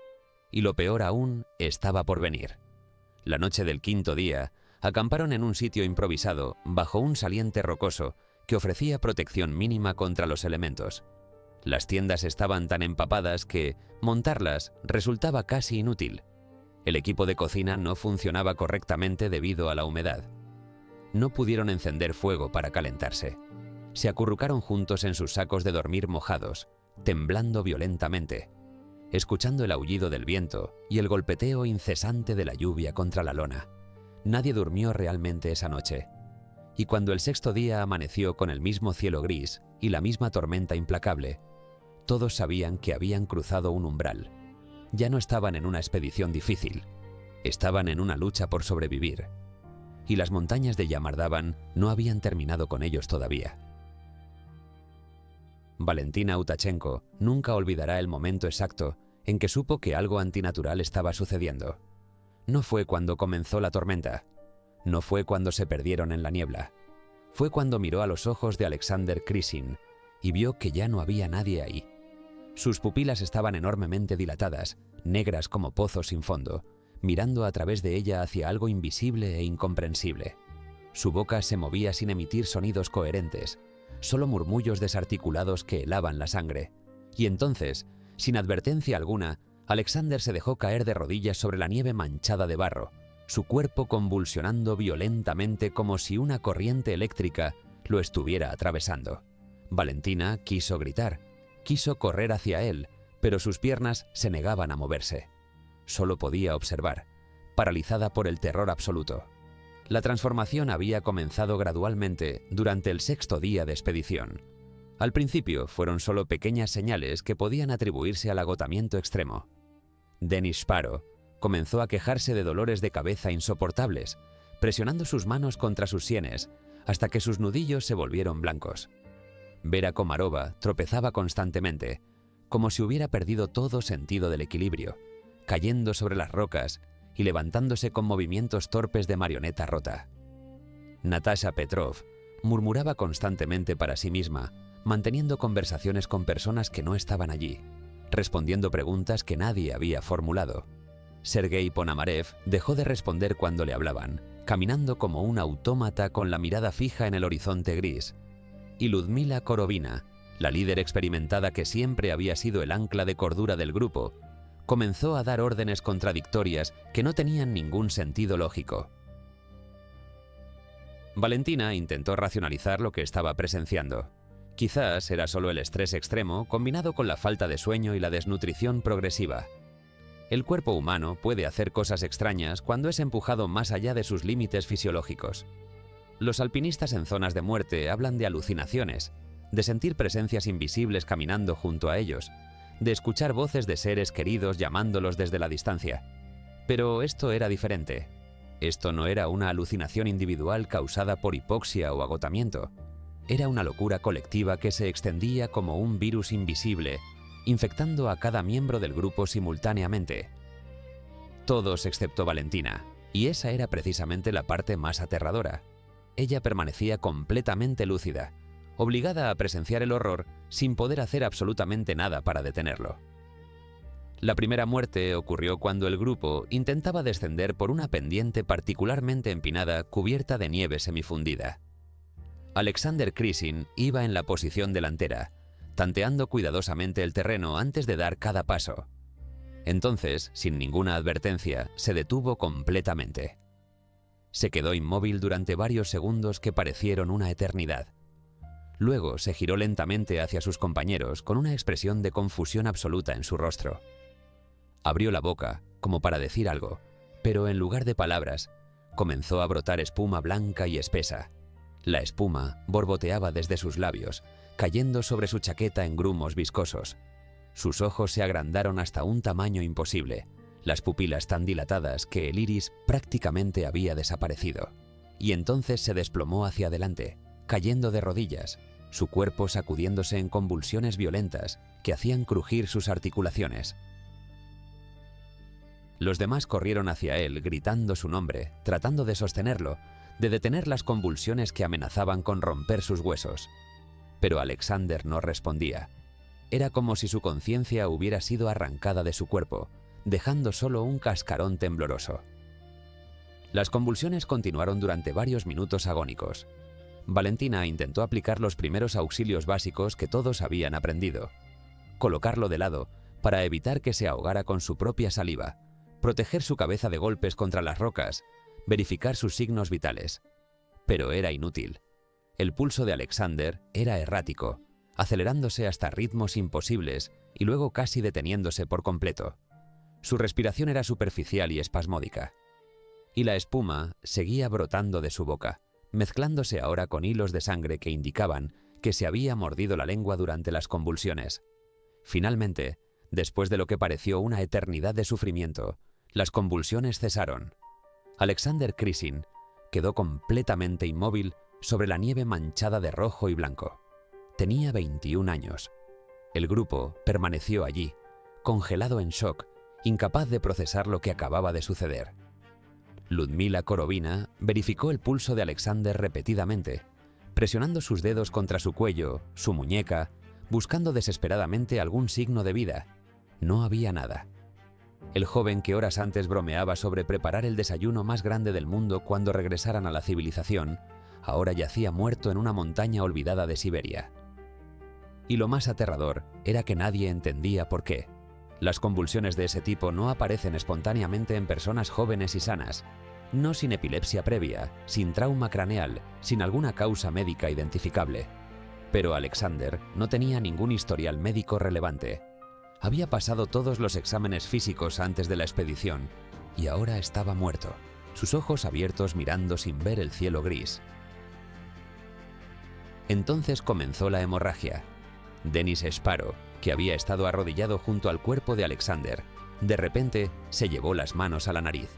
Y lo peor aún estaba por venir. La noche del quinto día, acamparon en un sitio improvisado, bajo un saliente rocoso, que ofrecía protección mínima contra los elementos. Las tiendas estaban tan empapadas que montarlas resultaba casi inútil. El equipo de cocina no funcionaba correctamente debido a la humedad. No pudieron encender fuego para calentarse. Se acurrucaron juntos en sus sacos de dormir mojados, temblando violentamente, escuchando el aullido del viento y el golpeteo incesante de la lluvia contra la lona. Nadie durmió realmente esa noche. Y cuando el sexto día amaneció con el mismo cielo gris y la misma tormenta implacable, todos sabían que habían cruzado un umbral. Ya no estaban en una expedición difícil, estaban en una lucha por sobrevivir. Y las montañas de Yamardavan no habían terminado con ellos todavía. Valentina Utachenko nunca olvidará el momento exacto en que supo que algo antinatural estaba sucediendo. No fue cuando comenzó la tormenta, no fue cuando se perdieron en la niebla. Fue cuando miró a los ojos de Alexander Krysin y vio que ya no había nadie ahí. Sus pupilas estaban enormemente dilatadas, negras como pozos sin fondo, mirando a través de ella hacia algo invisible e incomprensible. Su boca se movía sin emitir sonidos coherentes, solo murmullos desarticulados que helaban la sangre. Y entonces, sin advertencia alguna, Alexander se dejó caer de rodillas sobre la nieve manchada de barro, su cuerpo convulsionando violentamente como si una corriente eléctrica lo estuviera atravesando. Valentina quiso gritar, quiso correr hacia él, pero sus piernas se negaban a moverse. Solo podía observar, paralizada por el terror absoluto. La transformación había comenzado gradualmente durante el sexto día de expedición. Al principio fueron solo pequeñas señales que podían atribuirse al agotamiento extremo. Denis Shparo comenzó a quejarse de dolores de cabeza insoportables, presionando sus manos contra sus sienes hasta que sus nudillos se volvieron blancos. Vera Komarova tropezaba constantemente, como si hubiera perdido todo sentido del equilibrio, cayendo sobre las rocas y levantándose con movimientos torpes de marioneta rota. Natasha Petrov murmuraba constantemente para sí misma, manteniendo conversaciones con personas que no estaban allí, respondiendo preguntas que nadie había formulado. Sergei Ponomarev dejó de responder cuando le hablaban, caminando como un autómata con la mirada fija en el horizonte gris. Y Ludmila Korovina, la líder experimentada que siempre había sido el ancla de cordura del grupo, comenzó a dar órdenes contradictorias que no tenían ningún sentido lógico. Valentina intentó racionalizar lo que estaba presenciando. Quizás era solo el estrés extremo combinado con la falta de sueño y la desnutrición progresiva. El cuerpo humano puede hacer cosas extrañas cuando es empujado más allá de sus límites fisiológicos. Los alpinistas en zonas de muerte hablan de alucinaciones, de sentir presencias invisibles caminando junto a ellos, de escuchar voces de seres queridos llamándolos desde la distancia. Pero esto era diferente. Esto no era una alucinación individual causada por hipoxia o agotamiento. Era una locura colectiva que se extendía como un virus invisible, infectando a cada miembro del grupo simultáneamente. Todos excepto Valentina, y esa era precisamente la parte más aterradora. Ella permanecía completamente lúcida, obligada a presenciar el horror sin poder hacer absolutamente nada para detenerlo. La primera muerte ocurrió cuando el grupo intentaba descender por una pendiente particularmente empinada cubierta de nieve semifundida. Alexander Krisin iba en la posición delantera, tanteando cuidadosamente el terreno antes de dar cada paso. Entonces, sin ninguna advertencia, se detuvo completamente. Se quedó inmóvil durante varios segundos que parecieron una eternidad. Luego se giró lentamente hacia sus compañeros con una expresión de confusión absoluta en su rostro. Abrió la boca, como para decir algo, pero en lugar de palabras, comenzó a brotar espuma blanca y espesa. La espuma borboteaba desde sus labios, cayendo sobre su chaqueta en grumos viscosos. Sus ojos se agrandaron hasta un tamaño imposible, las pupilas tan dilatadas que el iris prácticamente había desaparecido. Y entonces se desplomó hacia adelante, cayendo de rodillas, su cuerpo sacudiéndose en convulsiones violentas que hacían crujir sus articulaciones. Los demás corrieron hacia él, gritando su nombre, tratando de sostenerlo, de detener las convulsiones que amenazaban con romper sus huesos. Pero Alexander no respondía. Era como si su conciencia hubiera sido arrancada de su cuerpo, dejando solo un cascarón tembloroso. Las convulsiones continuaron durante varios minutos agónicos. Valentina intentó aplicar los primeros auxilios básicos que todos habían aprendido. Colocarlo de lado para evitar que se ahogara con su propia saliva, proteger su cabeza de golpes contra las rocas, verificar sus signos vitales. Pero era inútil. El pulso de Alexander era errático, acelerándose hasta ritmos imposibles y luego casi deteniéndose por completo. Su respiración era superficial y espasmódica. Y la espuma seguía brotando de su boca, mezclándose ahora con hilos de sangre que indicaban que se había mordido la lengua durante las convulsiones. Finalmente, después de lo que pareció una eternidad de sufrimiento, las convulsiones cesaron. Alexander Krisin quedó completamente inmóvil sobre la nieve manchada de rojo y blanco. Tenía 21 años. El grupo permaneció allí, congelado en shock, incapaz de procesar lo que acababa de suceder. Ludmila Korovina verificó el pulso de Alexander repetidamente, presionando sus dedos contra su cuello, su muñeca, buscando desesperadamente algún signo de vida. No había nada. El joven que horas antes bromeaba sobre preparar el desayuno más grande del mundo cuando regresaran a la civilización, ahora yacía muerto en una montaña olvidada de Siberia. Y lo más aterrador era que nadie entendía por qué. Las convulsiones de ese tipo no aparecen espontáneamente en personas jóvenes y sanas, no sin epilepsia previa, sin trauma craneal, sin alguna causa médica identificable. Pero Alexander no tenía ningún historial médico relevante. Había pasado todos los exámenes físicos antes de la expedición y ahora estaba muerto, sus ojos abiertos mirando sin ver el cielo gris. Entonces comenzó la hemorragia. Denis Sparrow, que había estado arrodillado junto al cuerpo de Alexander, de repente se llevó las manos a la nariz.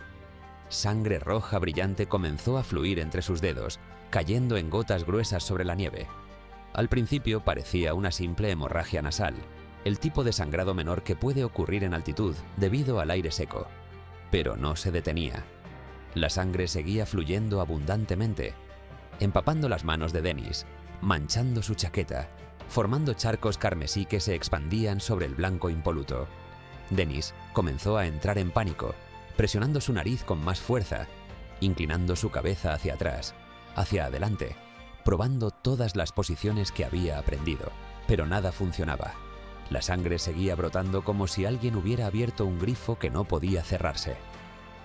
Sangre roja brillante comenzó a fluir entre sus dedos, cayendo en gotas gruesas sobre la nieve. Al principio parecía una simple hemorragia nasal, el tipo de sangrado menor que puede ocurrir en altitud debido al aire seco. Pero no se detenía. La sangre seguía fluyendo abundantemente, empapando las manos de Denis, manchando su chaqueta, formando charcos carmesí que se expandían sobre el blanco impoluto. Denis comenzó a entrar en pánico, presionando su nariz con más fuerza, inclinando su cabeza hacia atrás, hacia adelante, probando todas las posiciones que había aprendido, pero nada funcionaba. La sangre seguía brotando como si alguien hubiera abierto un grifo que no podía cerrarse.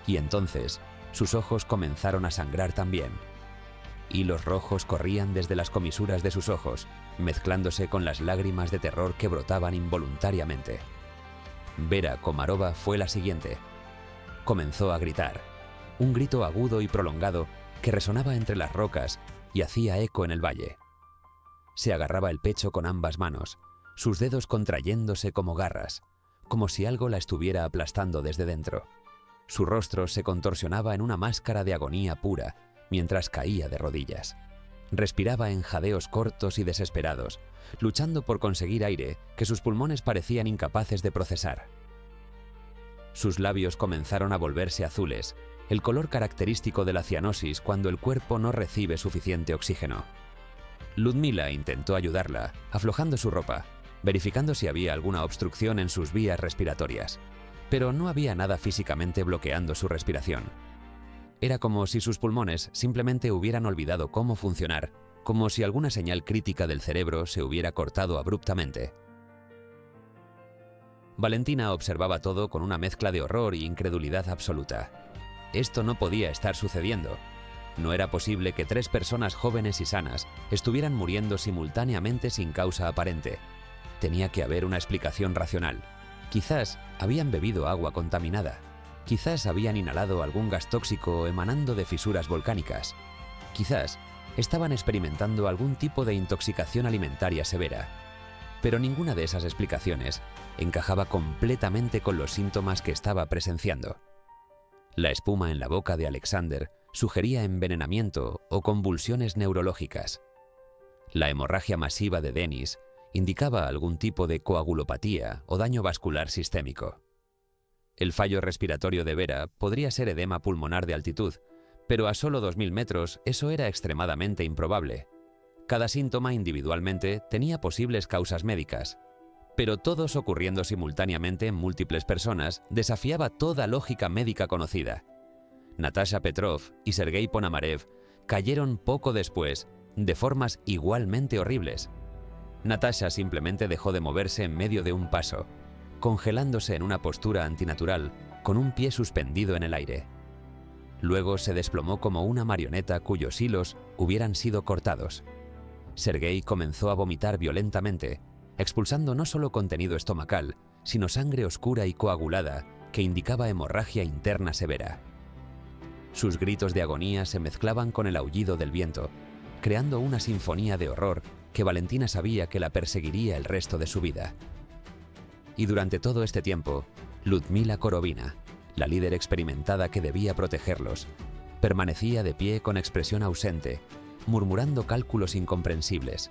Y entonces, sus ojos comenzaron a sangrar también. Hilos rojos corrían desde las comisuras de sus ojos, mezclándose con las lágrimas de terror que brotaban involuntariamente. Vera Komarova fue la siguiente. Comenzó a gritar, un grito agudo y prolongado que resonaba entre las rocas y hacía eco en el valle. Se agarraba el pecho con ambas manos, sus dedos contrayéndose como garras, como si algo la estuviera aplastando desde dentro. Su rostro se contorsionaba en una máscara de agonía pura, mientras caía de rodillas. Respiraba en jadeos cortos y desesperados, luchando por conseguir aire que sus pulmones parecían incapaces de procesar. Sus labios comenzaron a volverse azules, el color característico de la cianosis cuando el cuerpo no recibe suficiente oxígeno. Ludmila intentó ayudarla, aflojando su ropa, verificando si había alguna obstrucción en sus vías respiratorias, pero no había nada físicamente bloqueando su respiración. Era como si sus pulmones simplemente hubieran olvidado cómo funcionar, como si alguna señal crítica del cerebro se hubiera cortado abruptamente. Valentina observaba todo con una mezcla de horror y incredulidad absoluta. Esto no podía estar sucediendo. No era posible que 3 personas jóvenes y sanas estuvieran muriendo simultáneamente sin causa aparente. Tenía que haber una explicación racional. Quizás habían bebido agua contaminada. Quizás habían inhalado algún gas tóxico emanando de fisuras volcánicas. Quizás estaban experimentando algún tipo de intoxicación alimentaria severa. Pero ninguna de esas explicaciones encajaba completamente con los síntomas que estaba presenciando. La espuma en la boca de Alexander sugería envenenamiento o convulsiones neurológicas. La hemorragia masiva de Denis indicaba algún tipo de coagulopatía o daño vascular sistémico. El fallo respiratorio de Vera podría ser edema pulmonar de altitud, pero a solo 2000 metros eso era extremadamente improbable. Cada síntoma individualmente tenía posibles causas médicas, pero todos ocurriendo simultáneamente en múltiples personas desafiaba toda lógica médica conocida. Natasha Petrov y Sergei Ponomarev cayeron poco después, de formas igualmente horribles. Natasha simplemente dejó de moverse en medio de un paso, congelándose en una postura antinatural, con un pie suspendido en el aire. Luego se desplomó como una marioneta cuyos hilos hubieran sido cortados. Sergei comenzó a vomitar violentamente, expulsando no solo contenido estomacal, sino sangre oscura y coagulada que indicaba hemorragia interna severa. Sus gritos de agonía se mezclaban con el aullido del viento, creando una sinfonía de horror que Valentina sabía que la perseguiría el resto de su vida. Y durante todo este tiempo, Ludmila Korovina, la líder experimentada que debía protegerlos, permanecía de pie con expresión ausente, murmurando cálculos incomprensibles,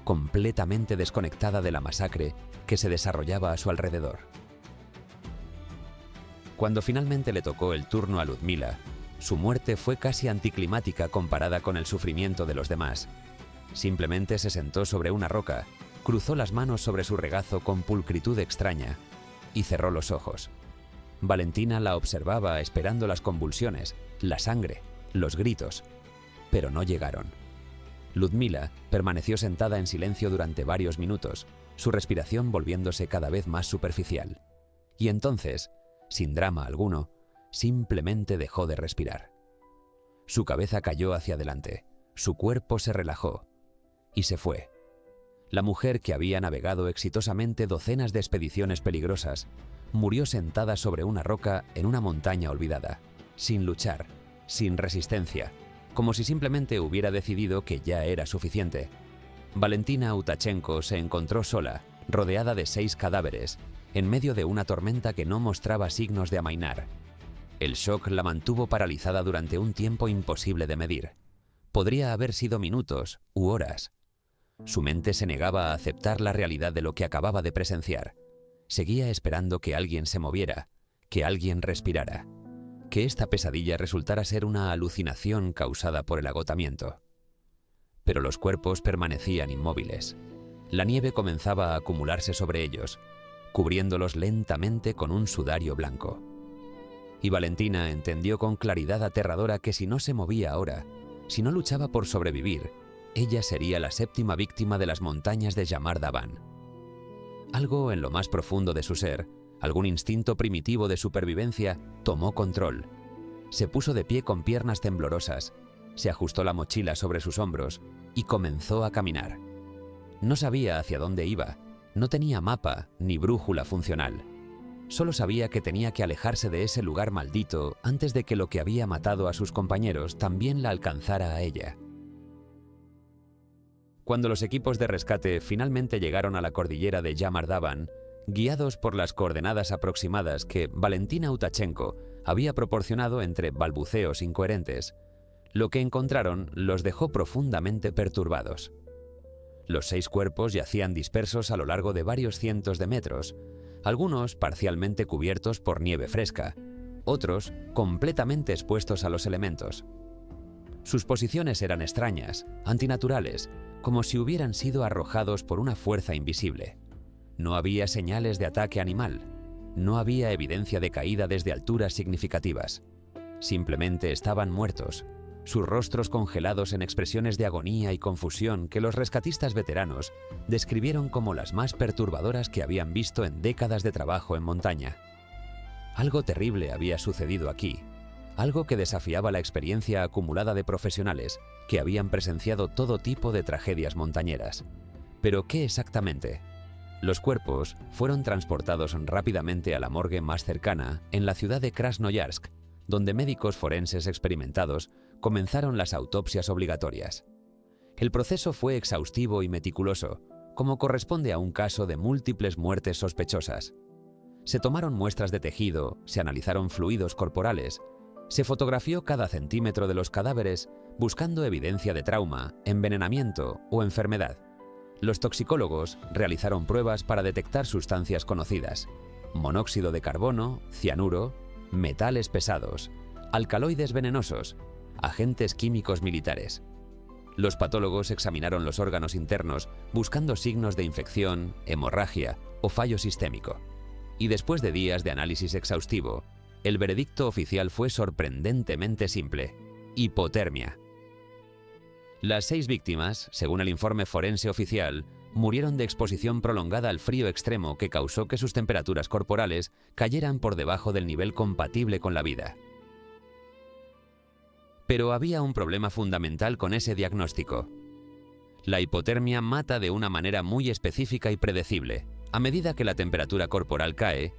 completamente desconectada de la masacre que se desarrollaba a su alrededor. Cuando finalmente le tocó el turno a Ludmila, su muerte fue casi anticlimática comparada con el sufrimiento de los demás. Simplemente se sentó sobre una roca, cruzó las manos sobre su regazo con pulcritud extraña y cerró los ojos. Valentina la observaba esperando las convulsiones, la sangre, los gritos, pero no llegaron. Ludmila permaneció sentada en silencio durante varios minutos, su respiración volviéndose cada vez más superficial. Y entonces, sin drama alguno, simplemente dejó de respirar. Su cabeza cayó hacia adelante, su cuerpo se relajó y se fue. La mujer que había navegado exitosamente docenas de expediciones peligrosas murió sentada sobre una roca en una montaña olvidada, sin luchar, sin resistencia, como si simplemente hubiera decidido que ya era suficiente. Valentina Utachenko se encontró sola, rodeada de 6 cadáveres, en medio de una tormenta que no mostraba signos de amainar. El shock la mantuvo paralizada durante un tiempo imposible de medir. Podría haber sido minutos u horas. Su mente se negaba a aceptar la realidad de lo que acababa de presenciar. Seguía esperando que alguien se moviera, que alguien respirara, que esta pesadilla resultara ser una alucinación causada por el agotamiento. Pero los cuerpos permanecían inmóviles. La nieve comenzaba a acumularse sobre ellos, cubriéndolos lentamente con un sudario blanco. Y Valentina entendió con claridad aterradora que si no se movía ahora, si no luchaba por sobrevivir, ella sería la 7ª víctima de las montañas de Yamardavan. Algo en lo más profundo de su ser, algún instinto primitivo de supervivencia, tomó control. Se puso de pie con piernas temblorosas, se ajustó la mochila sobre sus hombros y comenzó a caminar. No sabía hacia dónde iba, no tenía mapa ni brújula funcional. Solo sabía que tenía que alejarse de ese lugar maldito antes de que lo que había matado a sus compañeros también la alcanzara a ella. Cuando los equipos de rescate finalmente llegaron a la cordillera de Yamardavan, guiados por las coordenadas aproximadas que Valentina Utachenko había proporcionado entre balbuceos incoherentes, Lo que encontraron los dejó profundamente perturbados. Los 6 cuerpos yacían dispersos a lo largo de varios cientos de metros, algunos parcialmente cubiertos por nieve fresca, otros completamente expuestos a los elementos. Sus posiciones eran extrañas, antinaturales, como si hubieran sido arrojados por una fuerza invisible. No había señales de ataque animal, no había evidencia de caída desde alturas significativas. Simplemente estaban muertos, sus rostros congelados en expresiones de agonía y confusión que los rescatistas veteranos describieron como las más perturbadoras que habían visto en décadas de trabajo en montaña. Algo terrible había sucedido aquí, algo que desafiaba la experiencia acumulada de profesionales que habían presenciado todo tipo de tragedias montañeras. ¿Pero qué exactamente? Los cuerpos fueron transportados rápidamente a la morgue más cercana en la ciudad de Krasnoyarsk, donde médicos forenses experimentados comenzaron las autopsias obligatorias. El proceso fue exhaustivo y meticuloso, como corresponde a un caso de múltiples muertes sospechosas. Se tomaron muestras de tejido, se analizaron fluidos corporales, se fotografió cada centímetro de los cadáveres buscando evidencia de trauma, envenenamiento o enfermedad. Los toxicólogos realizaron pruebas para detectar sustancias conocidas: monóxido de carbono, cianuro, metales pesados, alcaloides venenosos, agentes químicos militares. Los patólogos examinaron los órganos internos buscando signos de infección, hemorragia o fallo sistémico. Y después de días de análisis exhaustivo, el veredicto oficial fue sorprendentemente simple: hipotermia. Las 6 víctimas, según el informe forense oficial, murieron de exposición prolongada al frío extremo que causó que sus temperaturas corporales cayeran por debajo del nivel compatible con la vida. Pero había un problema fundamental con ese diagnóstico. La hipotermia mata de una manera muy específica y predecible. A medida que la temperatura corporal cae,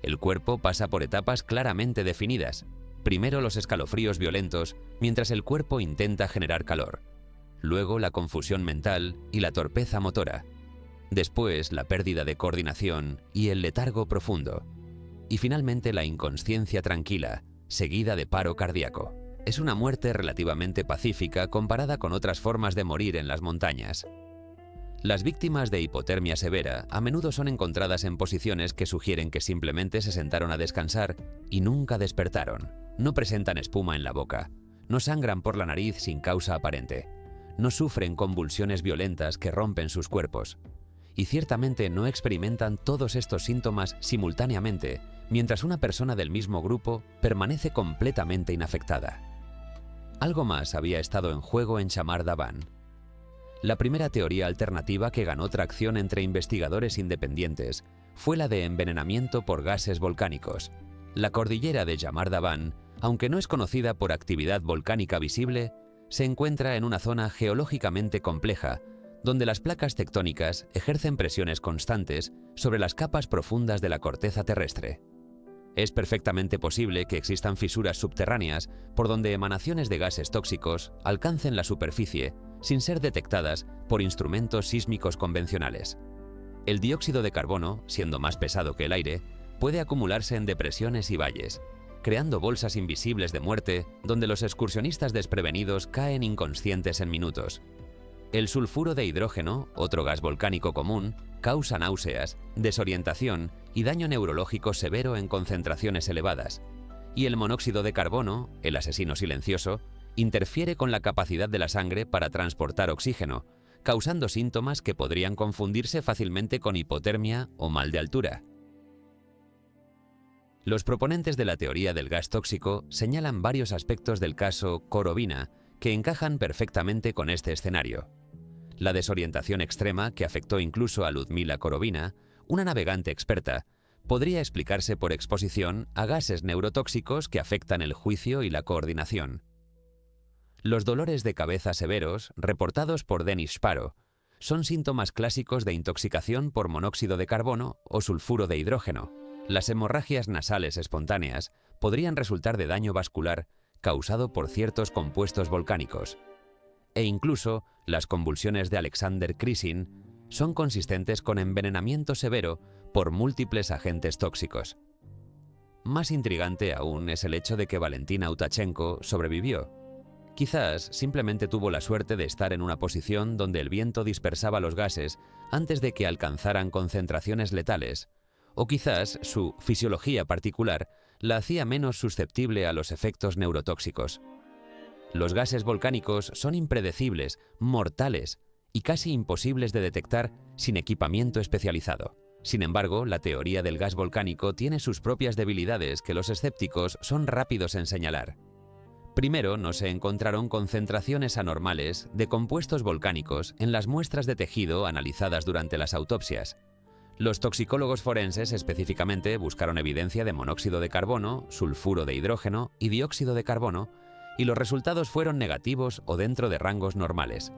el cuerpo pasa por etapas claramente definidas. Primero los escalofríos violentos, mientras el cuerpo intenta generar calor. Luego la confusión mental y la torpeza motora. Después la pérdida de coordinación y el letargo profundo. Y finalmente la inconsciencia tranquila, seguida de paro cardíaco. Es una muerte relativamente pacífica comparada con otras formas de morir en las montañas. Las víctimas de hipotermia severa a menudo son encontradas en posiciones que sugieren que simplemente se sentaron a descansar y nunca despertaron. No presentan espuma en la boca, no sangran por la nariz sin causa aparente, no sufren convulsiones violentas que rompen sus cuerpos, y ciertamente no experimentan todos estos síntomas simultáneamente, mientras una persona del mismo grupo permanece completamente inafectada. Algo más había estado en juego en Chamar Daban. La primera teoría alternativa que ganó tracción entre investigadores independientes fue la de envenenamiento por gases volcánicos. La cordillera de Chamar Daban, aunque no es conocida por actividad volcánica visible, se encuentra en una zona geológicamente compleja, donde las placas tectónicas ejercen presiones constantes sobre las capas profundas de la corteza terrestre. Es perfectamente posible que existan fisuras subterráneas por donde emanaciones de gases tóxicos alcancen la superficie sin ser detectadas por instrumentos sísmicos convencionales. El dióxido de carbono, siendo más pesado que el aire, puede acumularse en depresiones y valles, creando bolsas invisibles de muerte donde los excursionistas desprevenidos caen inconscientes en minutos. El sulfuro de hidrógeno, otro gas volcánico común, causa náuseas, desorientación y daño neurológico severo en concentraciones elevadas. Y el monóxido de carbono, el asesino silencioso, interfiere con la capacidad de la sangre para transportar oxígeno, causando síntomas que podrían confundirse fácilmente con hipotermia o mal de altura. Los proponentes de la teoría del gas tóxico señalan varios aspectos del caso Korovina que encajan perfectamente con este escenario. La desorientación extrema que afectó incluso a Ludmila Korovina, una navegante experta, podría explicarse por exposición a gases neurotóxicos que afectan el juicio y la coordinación. Los dolores de cabeza severos, reportados por Denis Sparo, son síntomas clásicos de intoxicación por monóxido de carbono o sulfuro de hidrógeno. Las hemorragias nasales espontáneas podrían resultar de daño vascular causado por ciertos compuestos volcánicos. E incluso las convulsiones de Alexander Krysin son consistentes con envenenamiento severo por múltiples agentes tóxicos. Más intrigante aún es el hecho de que Valentina Utachenko sobrevivió. Quizás simplemente tuvo la suerte de estar en una posición donde el viento dispersaba los gases antes de que alcanzaran concentraciones letales, o quizás su fisiología particular la hacía menos susceptible a los efectos neurotóxicos. Los gases volcánicos son impredecibles, mortales y casi imposibles de detectar sin equipamiento especializado. Sin embargo, la teoría del gas volcánico tiene sus propias debilidades que los escépticos son rápidos en señalar. Primero, no se encontraron concentraciones anormales de compuestos volcánicos en las muestras de tejido analizadas durante las autopsias. Los toxicólogos forenses específicamente buscaron evidencia de monóxido de carbono, sulfuro de hidrógeno y dióxido de carbono, y los resultados fueron negativos o dentro de rangos normales.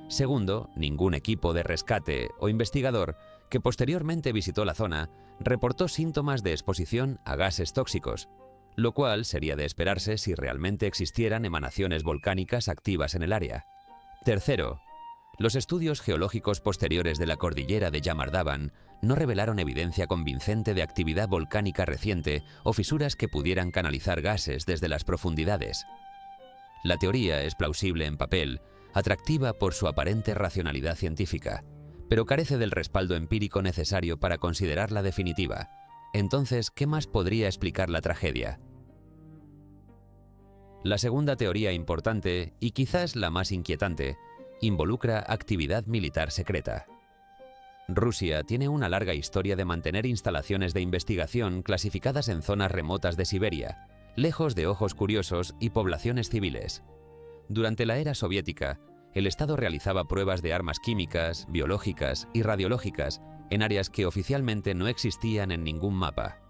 Segundo, ningún equipo de rescate o investigador que posteriormente visitó la zona reportó síntomas de exposición a gases tóxicos, lo cual sería de esperarse si realmente existieran emanaciones volcánicas activas en el área. Tercero, los estudios geológicos posteriores de la cordillera de Yamardaban no revelaron evidencia convincente de actividad volcánica reciente o fisuras que pudieran canalizar gases desde las profundidades. La teoría es plausible en papel, atractiva por su aparente racionalidad científica, pero carece del respaldo empírico necesario para considerarla definitiva. Entonces, ¿qué más podría explicar la tragedia? La segunda teoría importante, y quizás la más inquietante, involucra actividad militar secreta. Rusia tiene una larga historia de mantener instalaciones de investigación clasificadas en zonas remotas de Siberia, lejos de ojos curiosos y poblaciones civiles. Durante la era soviética, el Estado realizaba pruebas de armas químicas, biológicas y radiológicas en áreas que oficialmente no existían en ningún mapa.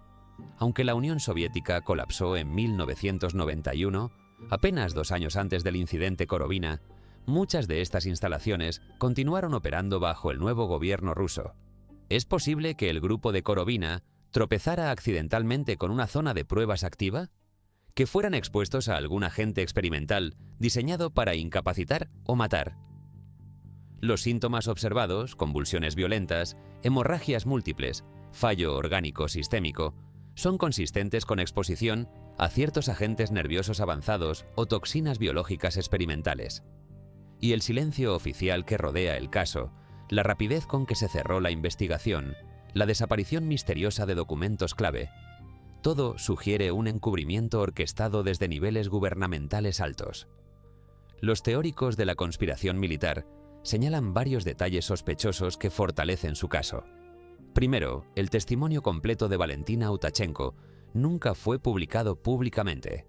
Aunque la Unión Soviética colapsó en 1991, apenas 2 años antes del incidente Korovina, muchas de estas instalaciones continuaron operando bajo el nuevo gobierno ruso. ¿Es posible que el grupo de Korovina tropezara accidentalmente con una zona de pruebas activa? ¿Que fueran expuestos a algún agente experimental diseñado para incapacitar o matar? Los síntomas observados, convulsiones violentas, hemorragias múltiples, fallo orgánico sistémico, son consistentes con exposición a ciertos agentes nerviosos avanzados o toxinas biológicas experimentales. Y el silencio oficial que rodea el caso, la rapidez con que se cerró la investigación, la desaparición misteriosa de documentos clave, todo sugiere un encubrimiento orquestado desde niveles gubernamentales altos. Los teóricos de la conspiración militar señalan varios detalles sospechosos que fortalecen su caso. Primero, el testimonio completo de Valentina Utachenko nunca fue publicado públicamente.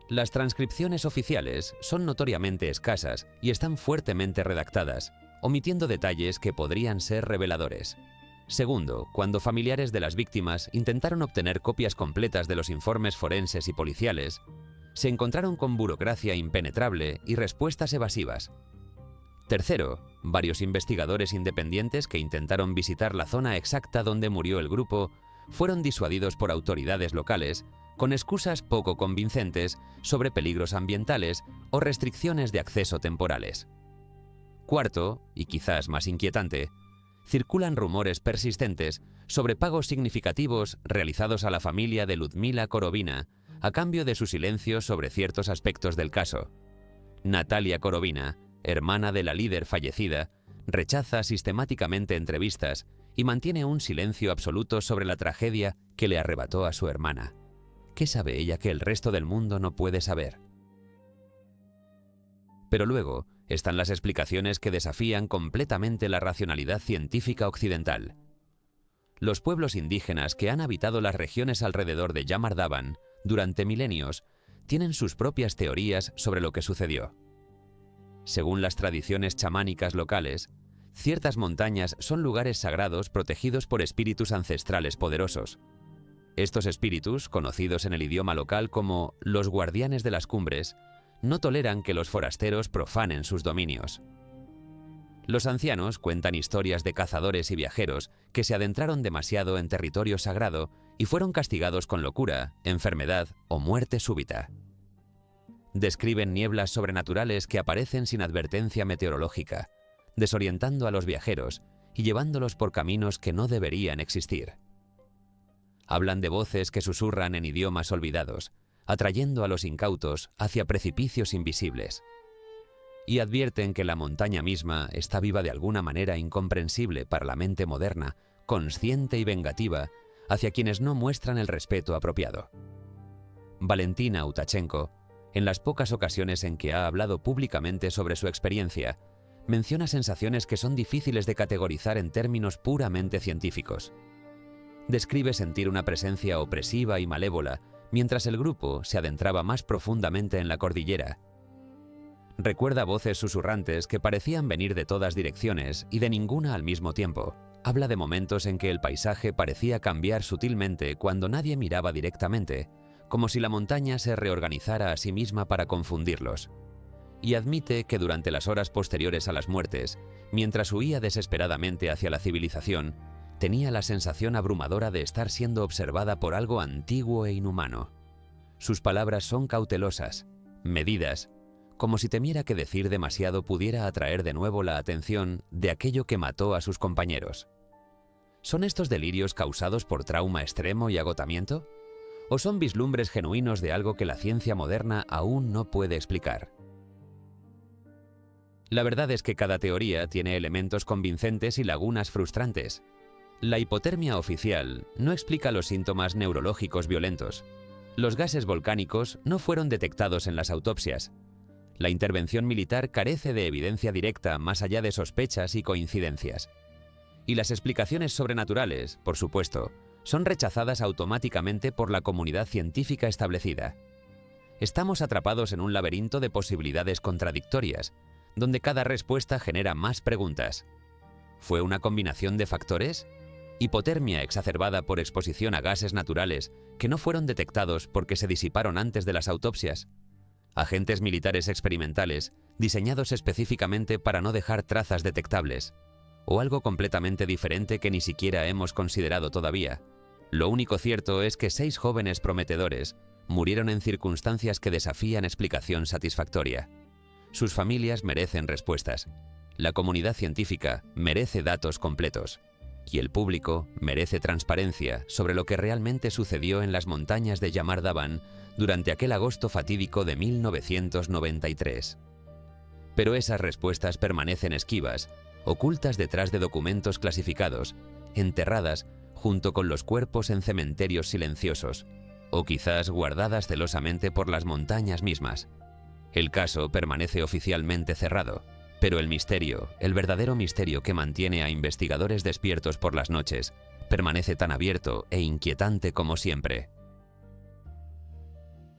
Las transcripciones oficiales son notoriamente escasas y están fuertemente redactadas, omitiendo detalles que podrían ser reveladores. Segundo, cuando familiares de las víctimas intentaron obtener copias completas de los informes forenses y policiales, se encontraron con burocracia impenetrable y respuestas evasivas. Tercero, varios investigadores independientes que intentaron visitar la zona exacta donde murió el grupo fueron disuadidos por autoridades locales con excusas poco convincentes sobre peligros ambientales o restricciones de acceso temporales. Cuarto, y quizás más inquietante, circulan rumores persistentes sobre pagos significativos realizados a la familia de Ludmila Korovina a cambio de su silencio sobre ciertos aspectos del caso. Natalia Korovina, hermana de la líder fallecida, rechaza sistemáticamente entrevistas y mantiene un silencio absoluto sobre la tragedia que le arrebató a su hermana. ¿Qué sabe ella que el resto del mundo no puede saber? Pero luego están las explicaciones que desafían completamente la racionalidad científica occidental. Los pueblos indígenas que han habitado las regiones alrededor de Yamardaban durante milenios tienen sus propias teorías sobre lo que sucedió. Según las tradiciones chamánicas locales, ciertas montañas son lugares sagrados protegidos por espíritus ancestrales poderosos. Estos espíritus, conocidos en el idioma local como los guardianes de las cumbres, no toleran que los forasteros profanen sus dominios. Los ancianos cuentan historias de cazadores y viajeros que se adentraron demasiado en territorio sagrado y fueron castigados con locura, enfermedad o muerte súbita. Describen nieblas sobrenaturales que aparecen sin advertencia meteorológica, desorientando a los viajeros y llevándolos por caminos que no deberían existir. Hablan de voces que susurran en idiomas olvidados, atrayendo a los incautos hacia precipicios invisibles. Y advierten que la montaña misma está viva de alguna manera incomprensible para la mente moderna, consciente y vengativa, hacia quienes no muestran el respeto apropiado. Valentina Utachenko, en las pocas ocasiones en que ha hablado públicamente sobre su experiencia, menciona sensaciones que son difíciles de categorizar en términos puramente científicos. Describe sentir una presencia opresiva y malévola mientras el grupo se adentraba más profundamente en la cordillera. Recuerda voces susurrantes que parecían venir de todas direcciones y de ninguna al mismo tiempo. Habla de momentos en que el paisaje parecía cambiar sutilmente cuando nadie miraba directamente, como si la montaña se reorganizara a sí misma para confundirlos. Y admite que durante las horas posteriores a las muertes, mientras huía desesperadamente hacia la civilización, tenía la sensación abrumadora de estar siendo observada por algo antiguo e inhumano. Sus palabras son cautelosas, medidas, como si temiera que decir demasiado pudiera atraer de nuevo la atención de aquello que mató a sus compañeros. ¿Son estos delirios causados por trauma extremo y agotamiento? ¿O son vislumbres genuinos de algo que la ciencia moderna aún no puede explicar? La verdad es que cada teoría tiene elementos convincentes y lagunas frustrantes. La hipotermia oficial no explica los síntomas neurológicos violentos. Los gases volcánicos no fueron detectados en las autopsias. La intervención militar carece de evidencia directa más allá de sospechas y coincidencias. Y las explicaciones sobrenaturales, por supuesto, son rechazadas automáticamente por la comunidad científica establecida. Estamos atrapados en un laberinto de posibilidades contradictorias, donde cada respuesta genera más preguntas. ¿Fue una combinación de factores? ¿Hipotermia exacerbada por exposición a gases naturales que no fueron detectados porque se disiparon antes de las autopsias? ¿Agentes militares experimentales diseñados específicamente para no dejar trazas detectables? ¿O algo completamente diferente que ni siquiera hemos considerado todavía? Lo único cierto es que 6 jóvenes prometedores murieron en circunstancias que desafían explicación satisfactoria. Sus familias merecen respuestas. La comunidad científica merece datos completos. Y el público merece transparencia sobre lo que realmente sucedió en las montañas de Yamardaban durante aquel agosto fatídico de 1993. Pero esas respuestas permanecen esquivas, ocultas detrás de documentos clasificados, enterradas junto con los cuerpos en cementerios silenciosos, o quizás guardadas celosamente por las montañas mismas. El caso permanece oficialmente cerrado, pero el misterio, el verdadero misterio que mantiene a investigadores despiertos por las noches, permanece tan abierto e inquietante como siempre.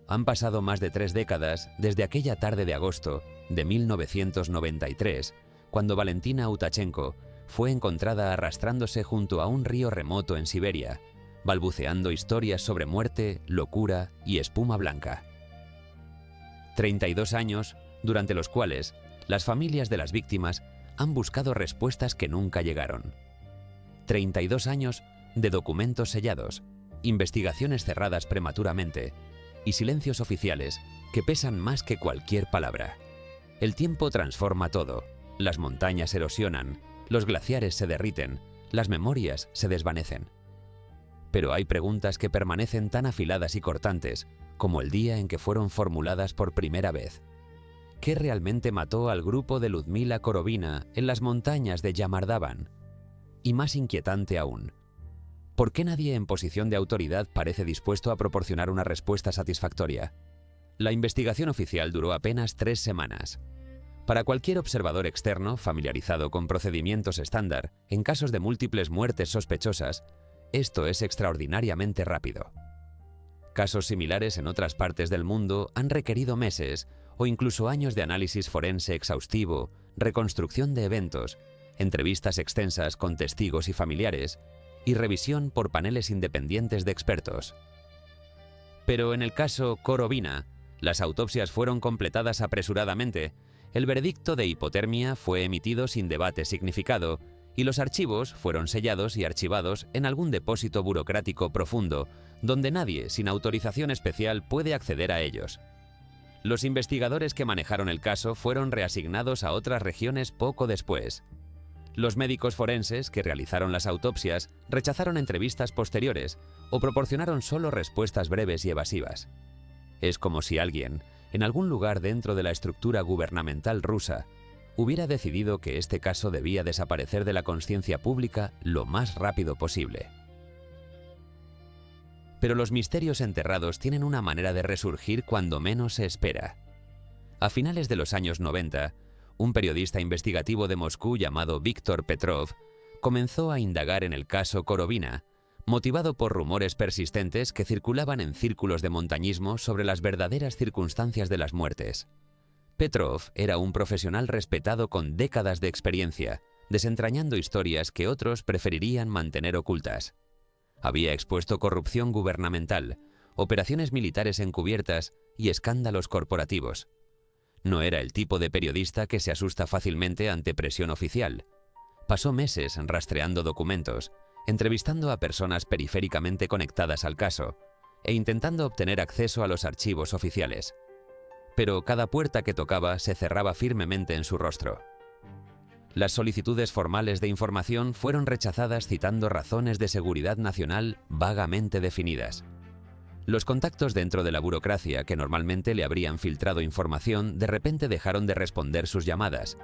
Han pasado más de 3 décadas desde aquella tarde de agosto de 1993, cuando Valentina Utachenko fue encontrada arrastrándose junto a un río remoto en Siberia, balbuceando historias sobre muerte, locura y espuma blanca. 32 años, durante los cuales las familias de las víctimas han buscado respuestas que nunca llegaron. 32 años de documentos sellados, investigaciones cerradas prematuramente y silencios oficiales que pesan más que cualquier palabra. El tiempo transforma todo, las montañas erosionan, los glaciares se derriten, las memorias se desvanecen. Pero hay preguntas que permanecen tan afiladas y cortantes como el día en que fueron formuladas por primera vez. ¿Qué realmente mató al grupo de Ludmila Korovina en las montañas de Yamardaban? Y más inquietante aún, ¿por qué nadie en posición de autoridad parece dispuesto a proporcionar una respuesta satisfactoria? La investigación oficial duró apenas 3 semanas. Para cualquier observador externo familiarizado con procedimientos estándar en casos de múltiples muertes sospechosas, esto es extraordinariamente rápido. Casos similares en otras partes del mundo han requerido meses o incluso años de análisis forense exhaustivo, reconstrucción de eventos, entrevistas extensas con testigos y familiares, y revisión por paneles independientes de expertos. Pero en el caso Korovina, las autopsias fueron completadas apresuradamente, el veredicto de hipotermia fue emitido sin debate significado, y los archivos fueron sellados y archivados en algún depósito burocrático profundo, donde nadie sin autorización especial puede acceder a ellos. Los investigadores que manejaron el caso fueron reasignados a otras regiones poco después. Los médicos forenses que realizaron las autopsias rechazaron entrevistas posteriores o proporcionaron solo respuestas breves y evasivas. Es como si alguien, en algún lugar dentro de la estructura gubernamental rusa, hubiera decidido que este caso debía desaparecer de la conciencia pública lo más rápido posible. Pero los misterios enterrados tienen una manera de resurgir cuando menos se espera. A finales de los años 90, un periodista investigativo de Moscú llamado Víktor Petrov comenzó a indagar en el caso Korovina, motivado por rumores persistentes que circulaban en círculos de montañismo sobre las verdaderas circunstancias de las muertes. Petrov era un profesional respetado con décadas de experiencia, desentrañando historias que otros preferirían mantener ocultas. Había expuesto corrupción gubernamental, operaciones militares encubiertas y escándalos corporativos. No era el tipo de periodista que se asusta fácilmente ante presión oficial. Pasó meses rastreando documentos, entrevistando a personas periféricamente conectadas al caso e intentando obtener acceso a los archivos oficiales. Pero cada puerta que tocaba se cerraba firmemente en su rostro. Las solicitudes formales de información fueron rechazadas citando razones de seguridad nacional vagamente definidas. Los contactos dentro de la burocracia que normalmente le habrían filtrado información de repente dejaron de responder sus llamadas.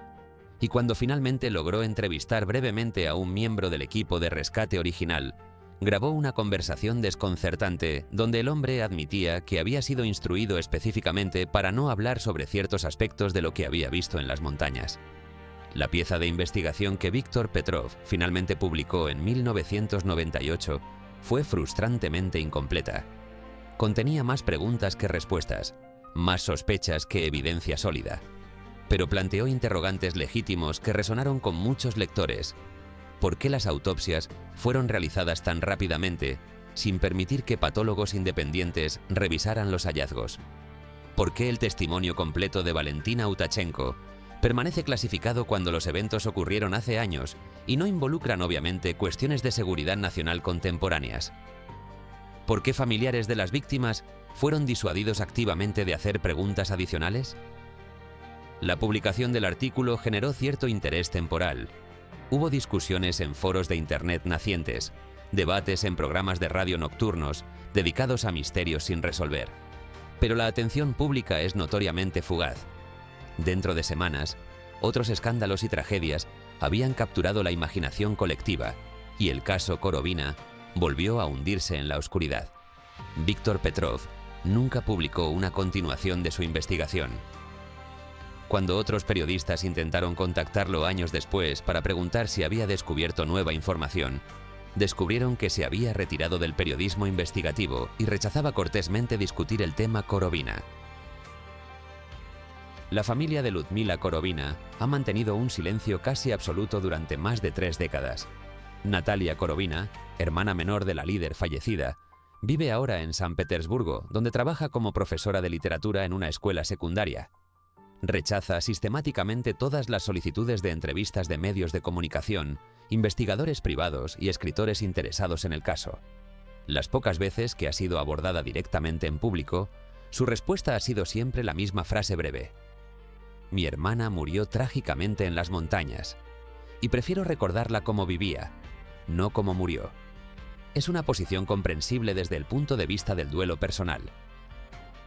Y cuando finalmente logró entrevistar brevemente a un miembro del equipo de rescate original, grabó una conversación desconcertante donde el hombre admitía que había sido instruido específicamente para no hablar sobre ciertos aspectos de lo que había visto en las montañas. La pieza de investigación que Víktor Petrov finalmente publicó en 1998 fue frustrantemente incompleta. Contenía más preguntas que respuestas, más sospechas que evidencia sólida, pero planteó interrogantes legítimos que resonaron con muchos lectores. ¿Por qué las autopsias fueron realizadas tan rápidamente, sin permitir que patólogos independientes revisaran los hallazgos? ¿Por qué el testimonio completo de Valentina Utachenko permanece clasificado cuando los eventos ocurrieron hace años y no involucran obviamente cuestiones de seguridad nacional contemporáneas? ¿Por qué familiares de las víctimas fueron disuadidos activamente de hacer preguntas adicionales? La publicación del artículo generó cierto interés temporal. Hubo discusiones en foros de Internet nacientes, debates en programas de radio nocturnos dedicados a misterios sin resolver. Pero la atención pública es notoriamente fugaz. Dentro de semanas, otros escándalos y tragedias habían capturado la imaginación colectiva y el caso Korovina volvió a hundirse en la oscuridad. Víktor Petrov nunca publicó una continuación de su investigación. Cuando otros periodistas intentaron contactarlo años después para preguntar si había descubierto nueva información, descubrieron que se había retirado del periodismo investigativo y rechazaba cortésmente discutir el tema Korovina. La familia de Ludmila Korovina ha mantenido un silencio casi absoluto durante más de 3 décadas. Natalia Korovina, hermana menor de la líder fallecida, vive ahora en San Petersburgo, donde trabaja como profesora de literatura en una escuela secundaria. Rechaza sistemáticamente todas las solicitudes de entrevistas de medios de comunicación, investigadores privados y escritores interesados en el caso. Las pocas veces que ha sido abordada directamente en público, su respuesta ha sido siempre la misma frase breve: «Mi hermana murió trágicamente en las montañas, y prefiero recordarla como vivía, no como murió». Es una posición comprensible desde el punto de vista del duelo personal.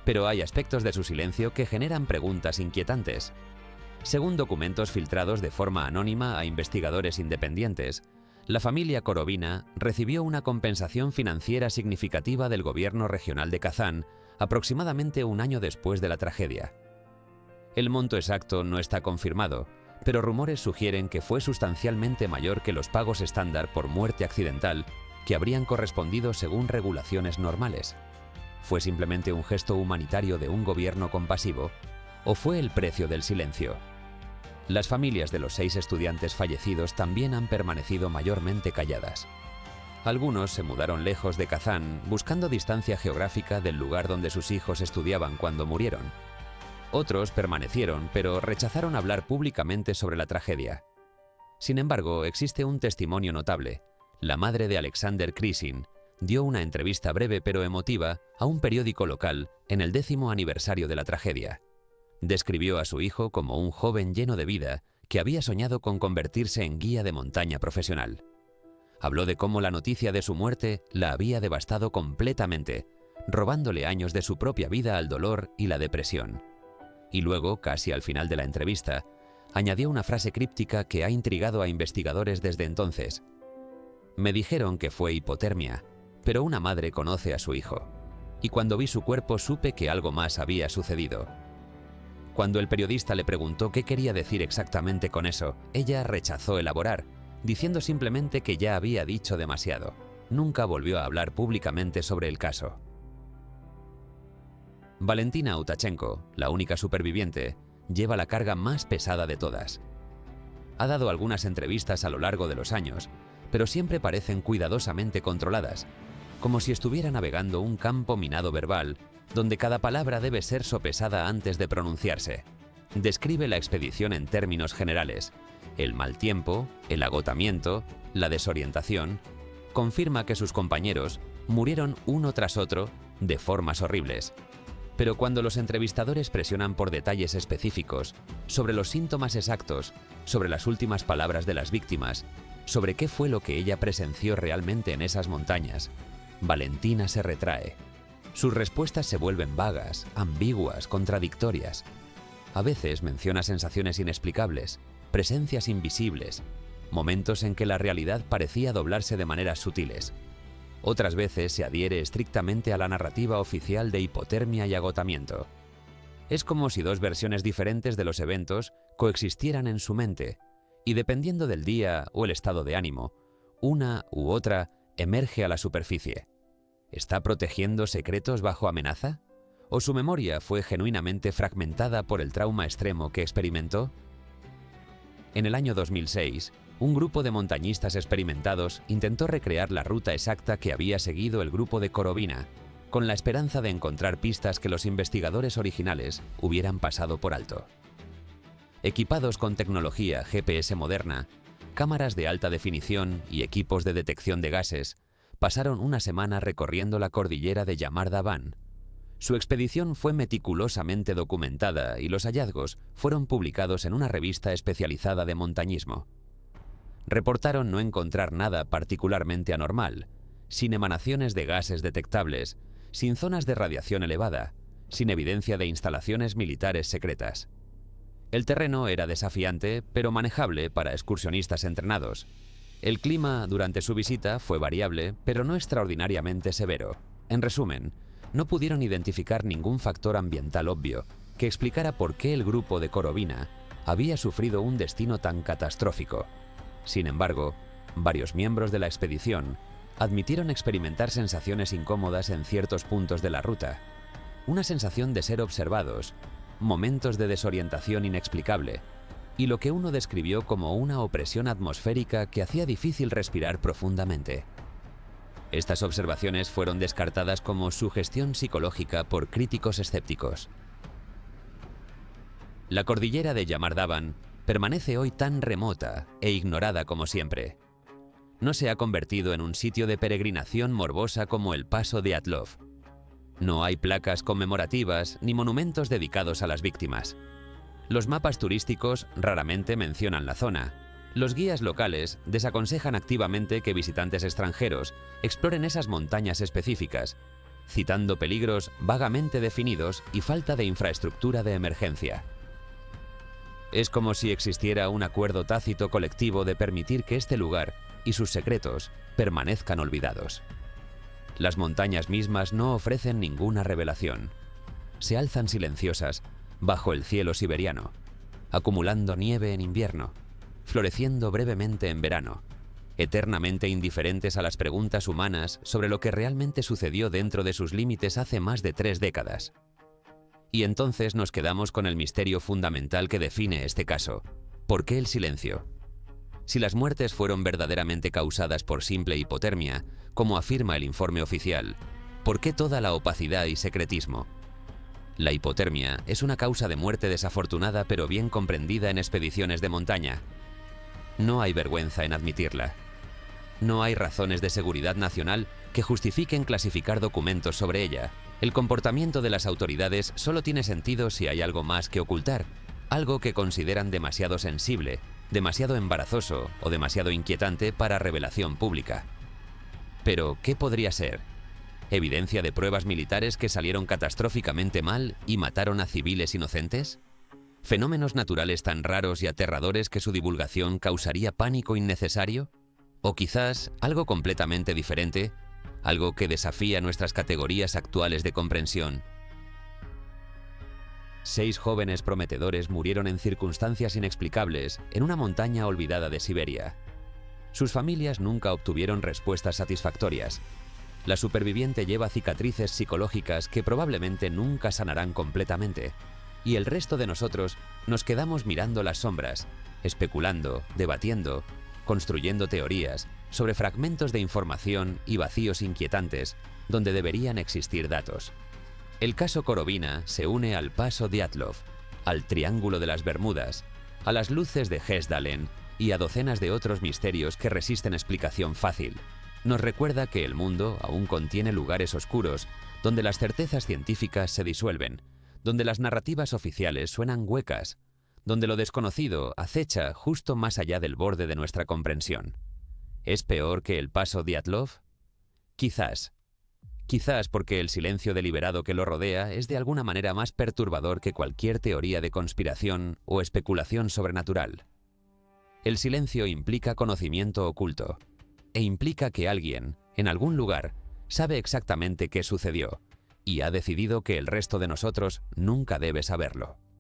Pero hay aspectos de su silencio que generan preguntas inquietantes. Según documentos filtrados de forma anónima a investigadores independientes, la familia Korovina recibió una compensación financiera significativa del gobierno regional de Kazán aproximadamente un año después de la tragedia. El monto exacto no está confirmado, pero rumores sugieren que fue sustancialmente mayor que los pagos estándar por muerte accidental que habrían correspondido según regulaciones normales. ¿Fue simplemente un gesto humanitario de un gobierno compasivo? ¿O fue el precio del silencio? Las familias de los 6 estudiantes fallecidos también han permanecido mayormente calladas. Algunos se mudaron lejos de Kazán, buscando distancia geográfica del lugar donde sus hijos estudiaban cuando murieron. Otros permanecieron, pero rechazaron hablar públicamente sobre la tragedia. Sin embargo, existe un testimonio notable. La madre de Alexander Krysin dio una entrevista breve pero emotiva a un periódico local en el 10º aniversario de la tragedia. Describió a su hijo como un joven lleno de vida que había soñado con convertirse en guía de montaña profesional. Habló de cómo la noticia de su muerte la había devastado completamente, robándole años de su propia vida al dolor y la depresión. Y luego, casi al final de la entrevista, añadió una frase críptica que ha intrigado a investigadores desde entonces. Me dijeron que fue hipotermia, pero una madre conoce a su hijo. Y cuando vi su cuerpo supe que algo más había sucedido. Cuando el periodista le preguntó qué quería decir exactamente con eso, ella rechazó elaborar, diciendo simplemente que ya había dicho demasiado. Nunca volvió a hablar públicamente sobre el caso. Valentina Utachenko, la única superviviente, lleva la carga más pesada de todas. Ha dado algunas entrevistas a lo largo de los años, pero siempre parecen cuidadosamente controladas, como si estuviera navegando un campo minado verbal, donde cada palabra debe ser sopesada antes de pronunciarse. Describe la expedición en términos generales: el mal tiempo, el agotamiento, la desorientación. Confirma que sus compañeros murieron uno tras otro de formas horribles. Pero cuando los entrevistadores presionan por detalles específicos, sobre los síntomas exactos, sobre las últimas palabras de las víctimas, sobre qué fue lo que ella presenció realmente en esas montañas, Valentina se retrae. Sus respuestas se vuelven vagas, ambiguas, contradictorias. A veces menciona sensaciones inexplicables, presencias invisibles, momentos en que la realidad parecía doblarse de maneras sutiles. Otras veces se adhiere estrictamente a la narrativa oficial de hipotermia y agotamiento. Es como si dos versiones diferentes de los eventos coexistieran en su mente, y dependiendo del día o el estado de ánimo, una u otra emerge a la superficie. ¿Está protegiendo secretos bajo amenaza? ¿O su memoria fue genuinamente fragmentada por el trauma extremo que experimentó? En el año 2006, un grupo de montañistas experimentados intentó recrear la ruta exacta que había seguido el grupo de Korovina, con la esperanza de encontrar pistas que los investigadores originales hubieran pasado por alto. Equipados con tecnología GPS moderna, cámaras de alta definición y equipos de detección de gases, pasaron una semana recorriendo la cordillera de Yamardaban. Su expedición fue meticulosamente documentada y los hallazgos fueron publicados en una revista especializada de montañismo. Reportaron no encontrar nada particularmente anormal, sin emanaciones de gases detectables, sin zonas de radiación elevada, sin evidencia de instalaciones militares secretas. El terreno era desafiante, pero manejable para excursionistas entrenados. El clima durante su visita fue variable, pero no extraordinariamente severo. En resumen, no pudieron identificar ningún factor ambiental obvio que explicara por qué el grupo de Korovina había sufrido un destino tan catastrófico. Sin embargo, varios miembros de la expedición admitieron experimentar sensaciones incómodas en ciertos puntos de la ruta, una sensación de ser observados, momentos de desorientación inexplicable, y lo que uno describió como una opresión atmosférica que hacía difícil respirar profundamente. Estas observaciones fueron descartadas como sugestión psicológica por críticos escépticos. La cordillera de Yamardaban permanece hoy tan remota e ignorada como siempre. No se ha convertido en un sitio de peregrinación morbosa como el Paso de Atlov. No hay placas conmemorativas ni monumentos dedicados a las víctimas. Los mapas turísticos raramente mencionan la zona. Los guías locales desaconsejan activamente que visitantes extranjeros exploren esas montañas específicas, citando peligros vagamente definidos y falta de infraestructura de emergencia. Es como si existiera un acuerdo tácito colectivo de permitir que este lugar y sus secretos permanezcan olvidados. Las montañas mismas no ofrecen ninguna revelación. Se alzan silenciosas bajo el cielo siberiano, acumulando nieve en invierno, floreciendo brevemente en verano, eternamente indiferentes a las preguntas humanas sobre lo que realmente sucedió dentro de sus límites hace más de 3 décadas. Y entonces nos quedamos con el misterio fundamental que define este caso. ¿Por qué el silencio? Si las muertes fueron verdaderamente causadas por simple hipotermia, como afirma el informe oficial, ¿por qué toda la opacidad y secretismo? La hipotermia es una causa de muerte desafortunada pero bien comprendida en expediciones de montaña. No hay vergüenza en admitirla. No hay razones de seguridad nacional que justifiquen clasificar documentos sobre ella. El comportamiento de las autoridades solo tiene sentido si hay algo más que ocultar, algo que consideran demasiado sensible, demasiado embarazoso o demasiado inquietante para revelación pública. Pero, ¿qué podría ser? ¿Evidencia de pruebas militares que salieron catastróficamente mal y mataron a civiles inocentes? ¿Fenómenos naturales tan raros y aterradores que su divulgación causaría pánico innecesario? ¿O quizás algo completamente diferente, algo que desafía nuestras categorías actuales de comprensión? 6 jóvenes prometedores murieron en circunstancias inexplicables en una montaña olvidada de Siberia. Sus familias nunca obtuvieron respuestas satisfactorias. La superviviente lleva cicatrices psicológicas que probablemente nunca sanarán completamente, y el resto de nosotros nos quedamos mirando las sombras, especulando, debatiendo, construyendo teorías sobre fragmentos de información y vacíos inquietantes donde deberían existir datos. El caso Korovina se une al paso Dyatlov, al Triángulo de las Bermudas, a las luces de Hesdalen y a docenas de otros misterios que resisten explicación fácil. Nos recuerda que el mundo aún contiene lugares oscuros donde las certezas científicas se disuelven, donde las narrativas oficiales suenan huecas, donde lo desconocido acecha justo más allá del borde de nuestra comprensión. ¿Es peor que el paso Dyatlov? Quizás. Quizás porque el silencio deliberado que lo rodea es de alguna manera más perturbador que cualquier teoría de conspiración o especulación sobrenatural. El silencio implica conocimiento oculto, e implica que alguien, en algún lugar, sabe exactamente qué sucedió, y ha decidido que el resto de nosotros nunca debe saberlo.